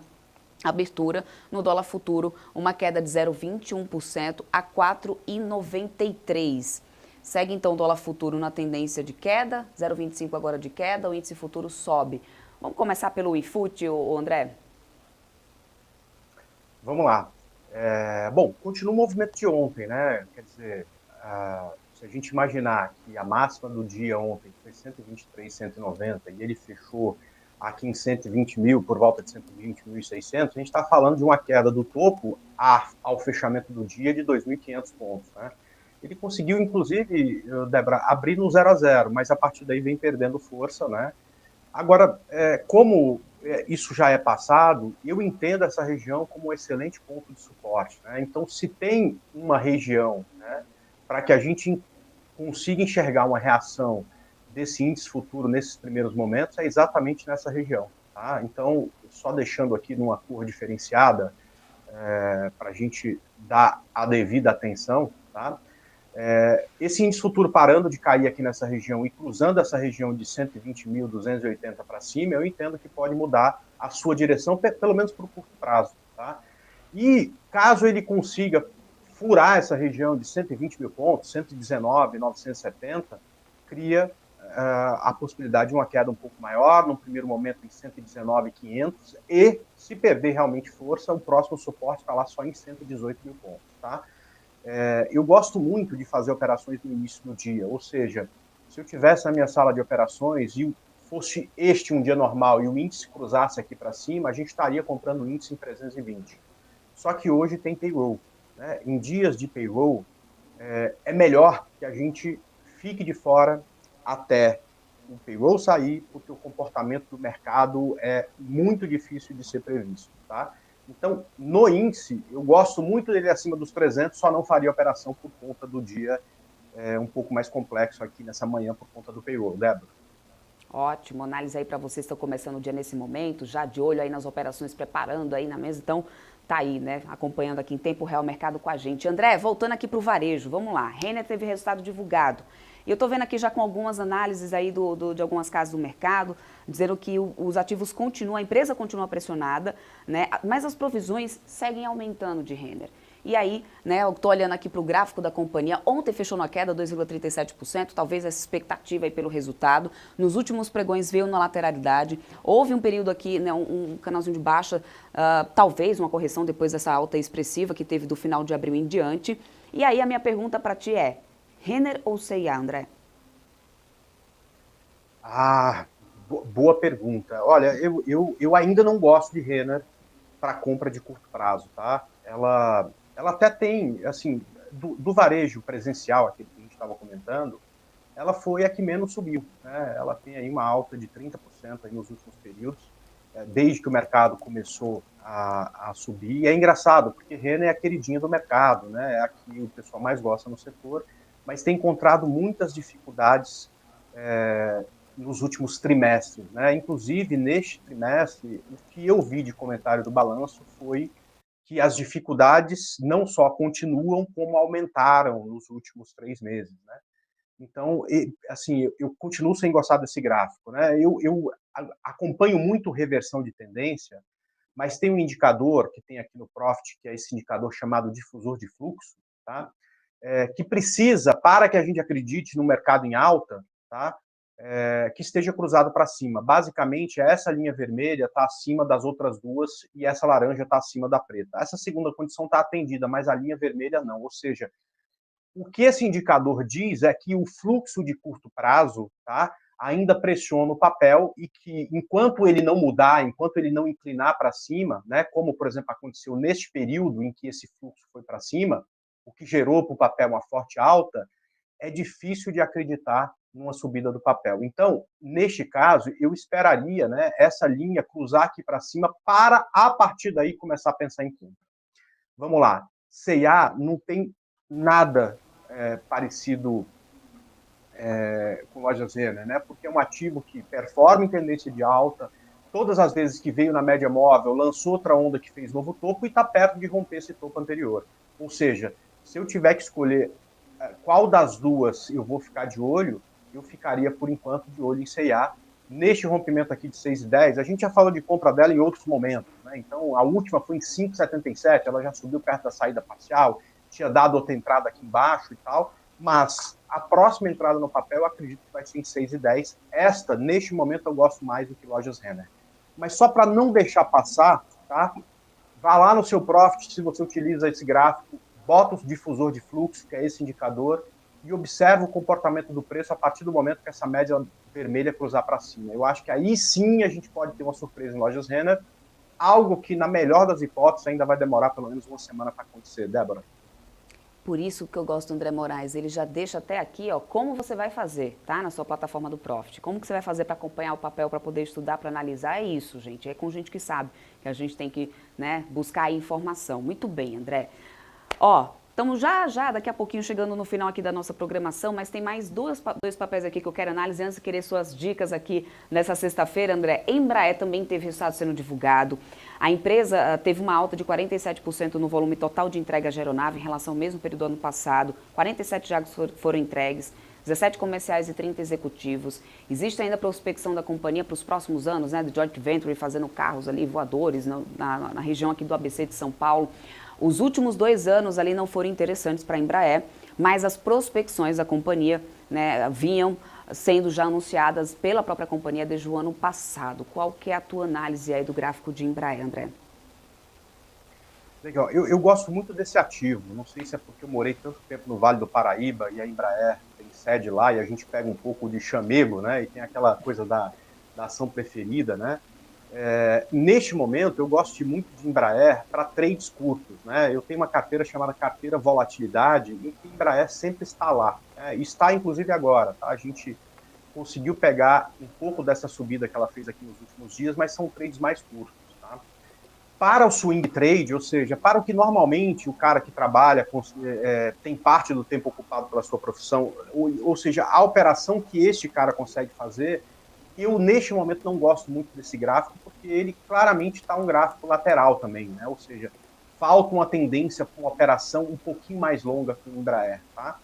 abertura. No dólar futuro, uma queda de 0,21% a 4,93. Segue então o dólar futuro na tendência de queda, 0,25 agora de queda, o índice futuro sobe. Vamos começar pelo IFUT, André? Vamos lá. Bom, continua o movimento de ontem, né? Quer dizer, se a gente imaginar que a máxima do dia ontem foi 123,190 e ele fechou aqui em 120 mil, por volta de 120.600, a gente está falando de uma queda do topo ao fechamento do dia de 2.500 pontos, né? Ele conseguiu, inclusive, Débora, abrir no 0 a 0, mas a partir daí vem perdendo força, né? Agora, como isso já é passado, eu entendo essa região como um excelente ponto de suporte, né? Então, se tem uma região, né, para que a gente consiga enxergar uma reação desse índice futuro nesses primeiros momentos, é exatamente nessa região, tá? Então, só deixando aqui numa cor diferenciada, para a gente dar a devida atenção, tá? Esse índice futuro parando de cair aqui nessa região e cruzando essa região de 120.280 para cima, eu entendo que pode mudar a sua direção, pelo menos por curto prazo, tá? E caso ele consiga furar essa região de 120 mil pontos, 119.970, cria a possibilidade de uma queda um pouco maior, num primeiro momento em 119.500, e se perder realmente força, o próximo suporte está lá só em 118 mil pontos, tá? Eu gosto muito de fazer operações no início do dia, ou seja, se eu tivesse na minha sala de operações e fosse este um dia normal e o índice cruzasse aqui para cima, a gente estaria comprando o índice em 320. Só que hoje tem payroll, né? Em dias de payroll, é melhor que a gente fique de fora até o payroll sair, porque o comportamento do mercado é muito difícil de ser previsto, tá? Então, no índice, eu gosto muito dele acima dos 300, só não faria operação por conta do dia um pouco mais complexo aqui nessa manhã por conta do payroll, Débora. Ótimo, análise aí para vocês que estão começando o dia nesse momento, já de olho aí nas operações, preparando aí na mesa, então tá aí, né, acompanhando aqui em tempo real o mercado com a gente. André, voltando aqui para o varejo, vamos lá, Renner teve resultado divulgado. E eu estou vendo aqui já com algumas análises aí de algumas casas do mercado, dizendo que os ativos continuam, a empresa continua pressionada, né? Mas as provisões seguem aumentando de Renner. E aí, né, eu estou olhando aqui para o gráfico da companhia, ontem fechou na queda 2,37%, talvez essa expectativa aí pelo resultado. Nos últimos pregões veio na lateralidade, houve um período aqui, né, um canalzinho de baixa, talvez uma correção depois dessa alta expressiva que teve do final de abril em diante. E aí a minha pergunta para ti é, Renner ou C&A, André? Boa pergunta. Olha, eu ainda não gosto de Renner para compra de curto prazo, tá? Ela até tem, assim, do varejo presencial, aquele que a gente estava comentando, ela foi a que menos subiu, né? Ela tem aí uma alta de 30% aí nos últimos períodos, desde que o mercado começou a subir. E é engraçado, porque Renner é a queridinha do mercado, né? É a que o pessoal mais gosta no setor, mas tem encontrado muitas dificuldades nos últimos trimestres, né? Inclusive, neste trimestre, o que eu vi de comentário do balanço foi que as dificuldades não só continuam, como aumentaram nos últimos 3 meses, né? Então, assim, eu continuo sem gostar desse gráfico, né? Eu acompanho muito reversão de tendência, mas tem um indicador que tem aqui no Profit, que é esse indicador chamado difusor de fluxo, tá? Que precisa, para que a gente acredite no mercado em alta, tá? Que esteja cruzado para cima. Basicamente, essa linha vermelha está acima das outras duas e essa laranja está acima da preta. Essa segunda condição está atendida, mas a linha vermelha não. Ou seja, o que esse indicador diz é que o fluxo de curto prazo, tá, ainda pressiona o papel e que, enquanto ele não mudar, enquanto ele não inclinar para cima, né, como, por exemplo, aconteceu neste período em que esse fluxo foi para cima, o que gerou para o papel uma forte alta, é difícil de acreditar numa subida do papel. Então, neste caso, eu esperaria, né, essa linha cruzar aqui para cima para, a partir daí, começar a pensar em compra. Vamos lá. C&A não tem nada parecido com Lojas Renner, né, porque é um ativo que performa em tendência de alta, todas as vezes que veio na média móvel, lançou outra onda que fez novo topo e está perto de romper esse topo anterior. Ou seja, se eu tiver que escolher qual das duas eu vou ficar de olho, eu ficaria, por enquanto, de olho em C&A. Neste rompimento aqui de 6,10, a gente já falou de compra dela em outros momentos, né? Então, a última foi em 5,77, ela já subiu perto da saída parcial, tinha dado outra entrada aqui embaixo e tal, mas a próxima entrada no papel, eu acredito que vai ser em 6,10. Esta, neste momento, eu gosto mais do que Lojas Renner. Mas só para não deixar passar, tá? Vá lá no seu Profit, se você utiliza esse gráfico, bota o difusor de fluxo, que é esse indicador, e observa o comportamento do preço a partir do momento que essa média vermelha cruzar para cima. Eu acho que aí sim a gente pode ter uma surpresa em Lojas Renner, algo que, na melhor das hipóteses, ainda vai demorar pelo menos uma semana para acontecer. Débora? Por isso que eu gosto do André Moraes, ele já deixa até aqui, ó, como você vai fazer, tá? Na sua plataforma do Profit. Como que você vai fazer para acompanhar o papel, para poder estudar, para analisar? É isso, gente. É com gente que sabe, que a gente tem que, né, buscar aí informação. Muito bem, André. Ó, estamos já daqui a pouquinho chegando no final aqui da nossa programação, mas tem mais dois papéis aqui que eu quero análise antes de querer suas dicas aqui nessa sexta-feira, André. Embraer também teve resultado sendo divulgado. A empresa teve uma alta de 47% no volume total de entrega de aeronave em relação ao mesmo período do ano passado. 47 jagos foram entregues, 17 comerciais e 30 executivos. Existe ainda a prospecção da companhia para os próximos anos, né, de joint venture, fazendo carros ali, voadores, na região aqui do ABC de São Paulo. Os últimos 2 anos ali não foram interessantes para a Embraer, mas as prospecções da companhia, né, vinham sendo já anunciadas pela própria companhia desde o ano passado. Qual que é a tua análise aí do gráfico de Embraer, André? Legal. Eu gosto muito desse ativo. Não sei se é porque eu morei tanto tempo no Vale do Paraíba e a Embraer tem sede lá e a gente pega um pouco de chamego, né? E tem aquela coisa da ação preferida, né? Neste momento, eu gosto muito de Embraer para trades curtos, né? Eu tenho uma carteira chamada carteira volatilidade, em que Embraer sempre está lá. Está, inclusive, agora. Tá? A gente conseguiu pegar um pouco dessa subida que ela fez aqui nos últimos dias, mas são trades mais curtos. Tá? Para o swing trade, ou seja, para o que normalmente o cara que trabalha tem parte do tempo ocupado pela sua profissão, ou seja, a operação que este cara consegue fazer, eu, neste momento, não gosto muito desse gráfico, porque ele claramente está um gráfico lateral também, né? Ou seja, falta uma tendência para uma operação um pouquinho mais longa com o Embraer, tá?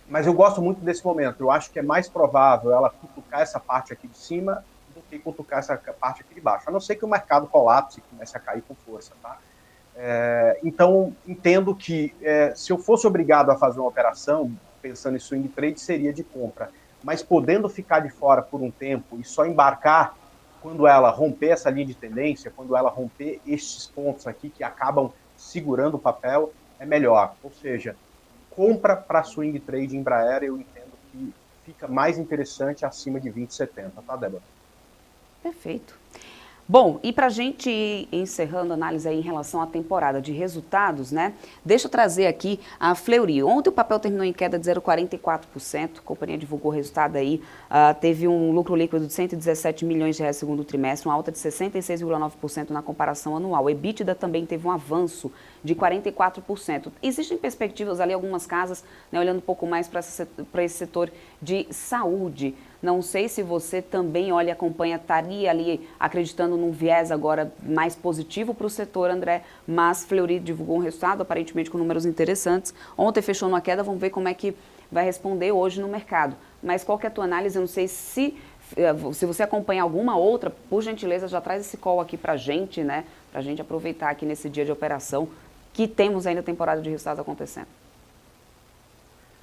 Mas eu gosto muito desse momento. Eu acho que é mais provável ela cutucar essa parte aqui de cima do que cutucar essa parte aqui de baixo, a não ser que o mercado colapse e comece a cair com força, tá? Então, entendo que se eu fosse obrigado a fazer uma operação, pensando em swing trade, seria de compra. Mas podendo ficar de fora por um tempo e só embarcar quando ela romper essa linha de tendência, quando ela romper estes pontos aqui que acabam segurando o papel, é melhor. Ou seja, compra para swing trade Embraer, eu entendo que fica mais interessante acima de 20,70, tá, Débora? Perfeito. Bom, e para a gente ir encerrando a análise aí em relação à temporada de resultados, né? Deixa eu trazer aqui a Fleury. Ontem o papel terminou em queda de 0,44%, a companhia divulgou o resultado aí, teve um lucro líquido de 117 milhões de reais segundo o trimestre, uma alta de 66,9% na comparação anual. O EBITDA também teve um avanço de 44%. Existem perspectivas ali, algumas casas, né, olhando um pouco mais para esse setor de saúde. Não sei se você também olha, acompanha, estaria ali acreditando num viés agora mais positivo para o setor, André, mas Fleury divulgou um resultado, aparentemente com números interessantes. Ontem fechou numa queda, vamos ver como é que vai responder hoje no mercado. Mas qual que é a tua análise? Eu não sei se você acompanha alguma outra, por gentileza, já traz esse call aqui para a gente, né? Para a gente aproveitar aqui nesse dia de operação, que temos ainda temporada de resultados acontecendo.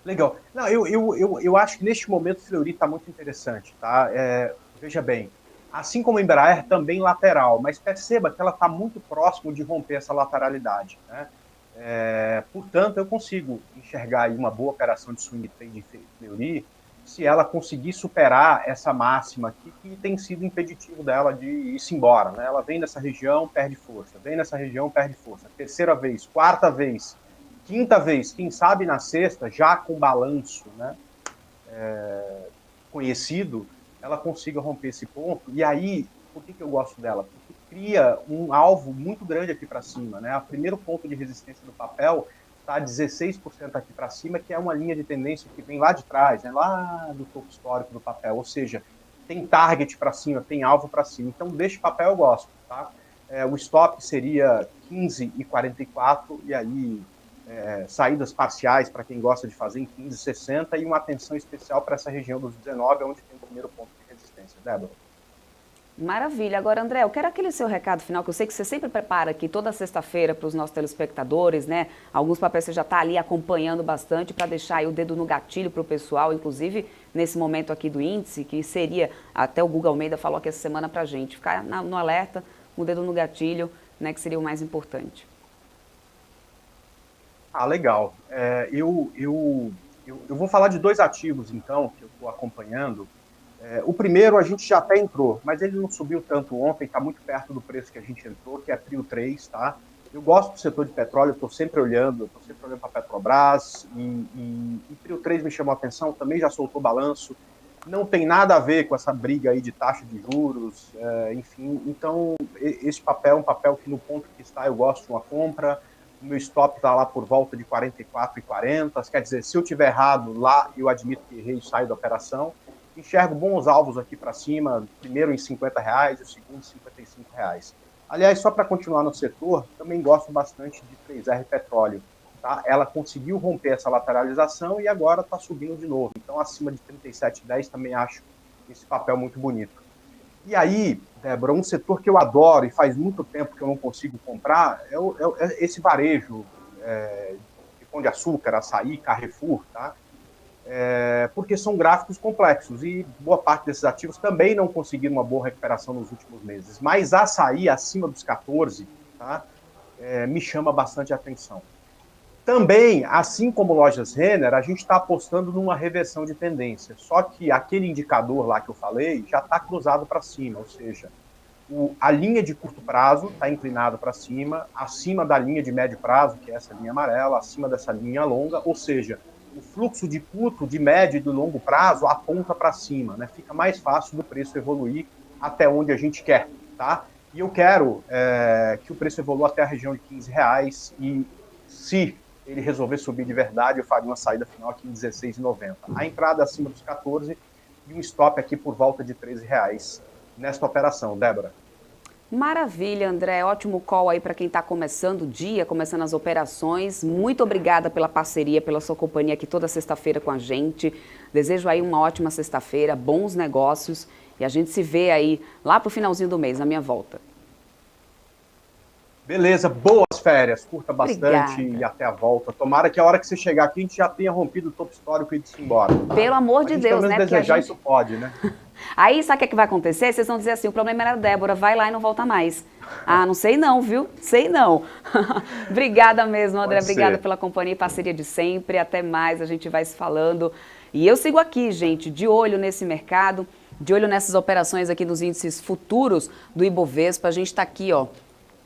Legal. Não, eu acho que neste momento o Fleury está muito interessante, tá? Veja bem, assim como a Embraer, também lateral, mas perceba que ela está muito próximo de romper essa lateralidade, né? Portanto, eu consigo enxergar aí uma boa operação de swing trade de Fleury se ela conseguir superar essa máxima aqui que tem sido impeditivo dela de ir-se embora, né? Ela vem nessa região, perde força, vem nessa região, perde força. Terceira vez, quarta vez, quinta vez, quem sabe na sexta, já com balanço, né, conhecido, ela consiga romper esse ponto. E aí, por que eu gosto dela? Porque cria um alvo muito grande aqui para cima, né? O primeiro ponto de resistência do papel está 16% aqui para cima, que é uma linha de tendência que vem lá de trás, né, lá do topo histórico do papel. Ou seja, tem target para cima, tem alvo para cima. Então, desse papel eu gosto, tá? O stop seria 15,44 e aí saídas parciais para quem gosta de fazer em 15,60 e uma atenção especial para essa região dos 19, onde tem o primeiro ponto de resistência. Débora? Maravilha. Agora, André, eu quero aquele seu recado final, que eu sei que você sempre prepara aqui toda sexta-feira para os nossos telespectadores, né? Alguns papéis você já está ali acompanhando bastante para deixar aí o dedo no gatilho para o pessoal, inclusive nesse momento aqui do índice, que seria, até o Guga Almeida falou aqui essa semana para a gente, ficar no alerta, com o dedo no gatilho, né, que seria o mais importante. Legal. Eu vou falar de dois ativos, então, que eu estou acompanhando. O primeiro a gente já até entrou, mas ele não subiu tanto ontem, está muito perto do preço que a gente entrou, que é a Prio 3, tá? Eu gosto do setor de petróleo, estou sempre olhando para a Petrobras, e Prio 3 me chamou a atenção, também já soltou balanço, não tem nada a ver com essa briga aí de taxa de juros, enfim, então esse papel é um papel que no ponto que está eu gosto de uma compra. O meu stop está lá por volta de 44,40. Quer dizer, se eu tiver errado lá, eu admito que errei e saio da operação. Enxergo bons alvos aqui para cima, primeiro em R$50 e o segundo em R$55. Aliás, só para continuar no setor, também gosto bastante de 3R Petróleo. Tá? Ela conseguiu romper essa lateralização e agora está subindo de novo. Então, acima de 37,10 também acho esse papel muito bonito. E aí, Débora, um setor que eu adoro e faz muito tempo que eu não consigo comprar é esse varejo de Pão de Açúcar, Açaí, Carrefour, tá? Porque são gráficos complexos e boa parte desses ativos também não conseguiram uma boa recuperação nos últimos meses. Mas Açaí, acima dos 14, tá? Me chama bastante a atenção. Também, assim como lojas Renner, a gente está apostando numa reversão de tendência. Só que aquele indicador lá que eu falei já está cruzado para cima, ou seja, a linha de curto prazo está inclinada para cima, acima da linha de médio prazo, que é essa linha amarela, acima dessa linha longa, ou seja, o fluxo de curto, de médio e de longo prazo aponta para cima, né? Fica mais fácil do preço evoluir até onde a gente quer, tá? E eu quero que o preço evolua até a região de R$15 e se ele resolver subir de verdade, eu faria uma saída final aqui em R$16,90. A entrada acima dos 14 e um stop aqui por volta de R$13 nesta operação. Débora. Maravilha, André. Ótimo call aí para quem está começando o dia, começando as operações. Muito obrigada pela parceria, pela sua companhia aqui toda sexta-feira com a gente. Desejo aí uma ótima sexta-feira, bons negócios e a gente se vê aí lá para o finalzinho do mês, na minha volta. Beleza, boas férias, curta bastante. Obrigada. E até a volta. Tomara que a hora que você chegar aqui a gente já tenha rompido o topo histórico e ido embora. Pelo amor de Deus, né? Desejar isso pode, né? Aí, sabe o que vai acontecer? Vocês vão dizer assim, o problema era a Débora, vai lá e não volta mais. Ah, não sei não, viu? Sei não. Obrigada mesmo, André. Obrigada pela companhia e parceria de sempre. Até mais, a gente vai se falando. E eu sigo aqui, gente, de olho nesse mercado, de olho nessas operações aqui nos índices futuros do Ibovespa. A gente está aqui, ó,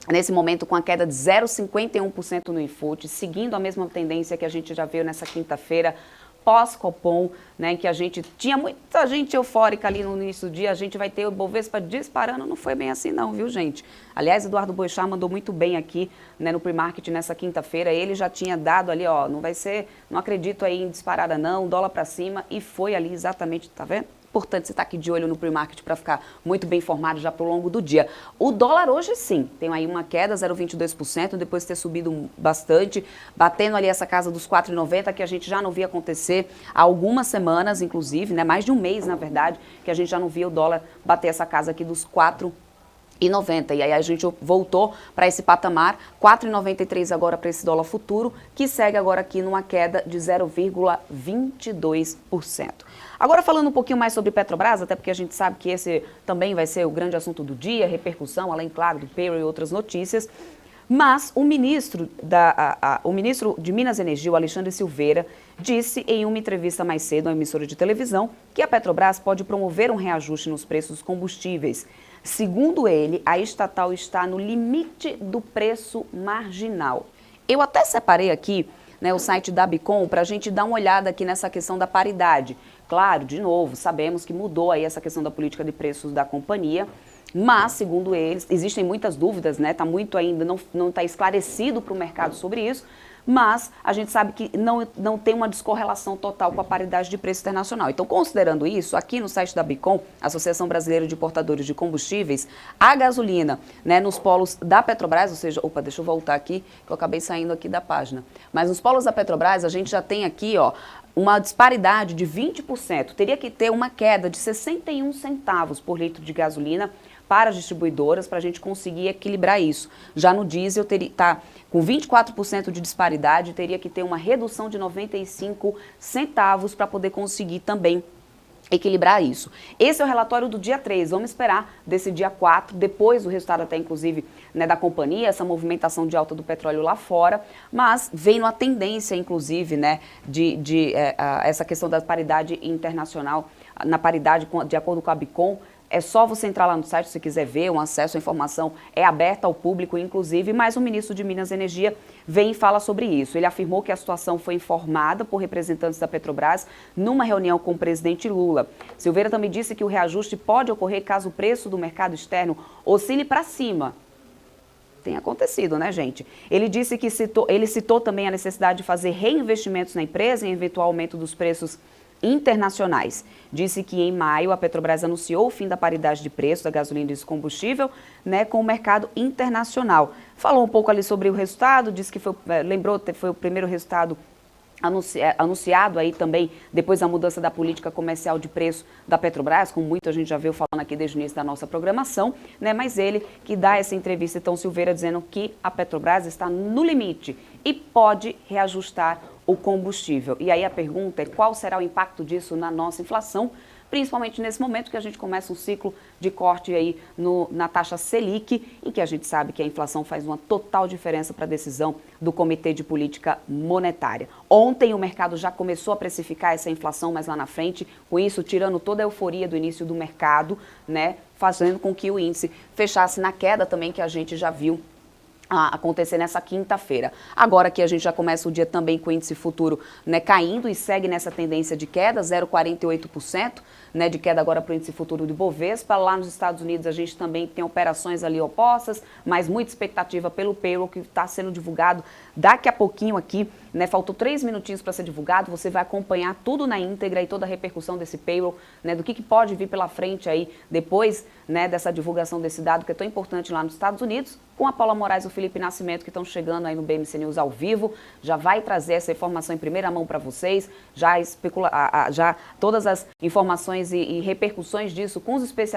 nesse momento com a queda de 0,51% no Infut, seguindo a mesma tendência que a gente já viu nessa quinta-feira, pós-Copom, né, em que a gente tinha muita gente eufórica ali no início do dia, a gente vai ter o Ibovespa disparando, não foi bem assim não, viu, gente? Aliás, Eduardo Boechat mandou muito bem aqui, né, no pre-market nessa quinta-feira, ele já tinha dado ali, ó, não vai ser, não acredito aí em disparada não, dólar para cima, e foi ali exatamente, tá vendo? Importante você estar aqui de olho no pre-market para ficar muito bem informado já para o longo do dia. O dólar hoje sim, tem aí uma queda, 0,22%, depois de ter subido bastante, batendo ali essa casa dos 4,90, que a gente já não via acontecer há algumas semanas, inclusive, né, mais de um mês, na verdade, que a gente já não via o dólar bater essa casa aqui dos 4,90. E aí a gente voltou para esse patamar, 4,93 agora para esse dólar futuro, que segue agora aqui numa queda de 0,22%. Agora falando um pouquinho mais sobre Petrobras, até porque a gente sabe que esse também vai ser o grande assunto do dia, repercussão, além, claro, do payroll e outras notícias. Mas o ministro de Minas e Energia, o Alexandre Silveira, disse em uma entrevista mais cedo à emissora de televisão que a Petrobras pode promover um reajuste nos preços dos combustíveis. Segundo ele, a estatal está no limite do preço marginal. Eu até separei aqui, né, o site da Bicom para a gente dar uma olhada aqui nessa questão da paridade. Claro, de novo, sabemos que mudou aí essa questão da política de preços da companhia, mas, segundo eles, existem muitas dúvidas, né? Está muito ainda, não está esclarecido para o mercado sobre isso, mas a gente sabe que não tem uma descorrelação total com a paridade de preço internacional. Então, considerando isso, aqui no site da Bicom, Associação Brasileira de Importadores de Combustíveis, a gasolina, né, nos polos da Petrobras, ou seja, deixa eu voltar aqui, que eu acabei saindo aqui da página, mas nos polos da Petrobras, a gente já tem aqui, ó, uma disparidade de 20%. Teria que ter uma queda de 61 centavos por litro de gasolina para as distribuidoras, para a gente conseguir equilibrar isso. Já no diesel, está com 24% de disparidade, teria que ter uma redução de 95 centavos para poder conseguir também equilibrar isso. Esse é o relatório do dia 3, vamos esperar desse dia 4, depois do resultado até inclusive, né, da companhia, essa movimentação de alta do petróleo lá fora, mas vem numa tendência inclusive, né, essa questão da paridade internacional, na paridade de acordo com a Bicom. É só você entrar lá no site se você quiser ver, o acesso à informação é aberta ao público, inclusive, mas o ministro de Minas e Energia vem e fala sobre isso. Ele afirmou que a situação foi informada por representantes da Petrobras numa reunião com o presidente Lula. Silveira também disse que o reajuste pode ocorrer caso o preço do mercado externo oscile para cima. Tem acontecido, né, gente? Ele disse que citou também a necessidade de fazer reinvestimentos na empresa em eventual aumento dos preços internacionais. Disse que em maio a Petrobras anunciou o fim da paridade de preço da gasolina e do combustível, né, com o mercado internacional. Falou um pouco ali sobre o resultado, disse que foi o primeiro resultado anunciado aí também depois da mudança da política comercial de preço da Petrobras, como muita gente já veio falando aqui desde o início da nossa programação, né? Mas ele que dá essa entrevista, então, Silveira, dizendo que a Petrobras está no limite e pode reajustar o combustível. E aí a pergunta é qual será o impacto disso na nossa inflação, principalmente nesse momento que a gente começa um ciclo de corte aí na taxa Selic, em que a gente sabe que a inflação faz uma total diferença para a decisão do Comitê de Política Monetária. Ontem o mercado já começou a precificar essa inflação mais lá na frente, com isso tirando toda a euforia do início do mercado, né, fazendo com que o índice fechasse na queda também que a gente já viu acontecer nessa quinta-feira. Agora que a gente já começa o dia também com o índice futuro, né, caindo e segue nessa tendência de queda, 0,48%, né, de queda agora para o índice futuro do Bovespa. Lá nos Estados Unidos a gente também tem operações ali opostas, mas muita expectativa pelo payroll que está sendo divulgado daqui a pouquinho aqui, né, faltou 3 minutinhos para ser divulgado, você vai acompanhar tudo na íntegra e toda a repercussão desse payroll, né, do que pode vir pela frente aí depois, né, dessa divulgação desse dado que é tão importante lá nos Estados Unidos, com a Paula Moraes e o Felipe Nascimento que estão chegando aí no BMC News ao vivo, já vai trazer essa informação em primeira mão para vocês, já todas as informações e repercussões disso com os especialistas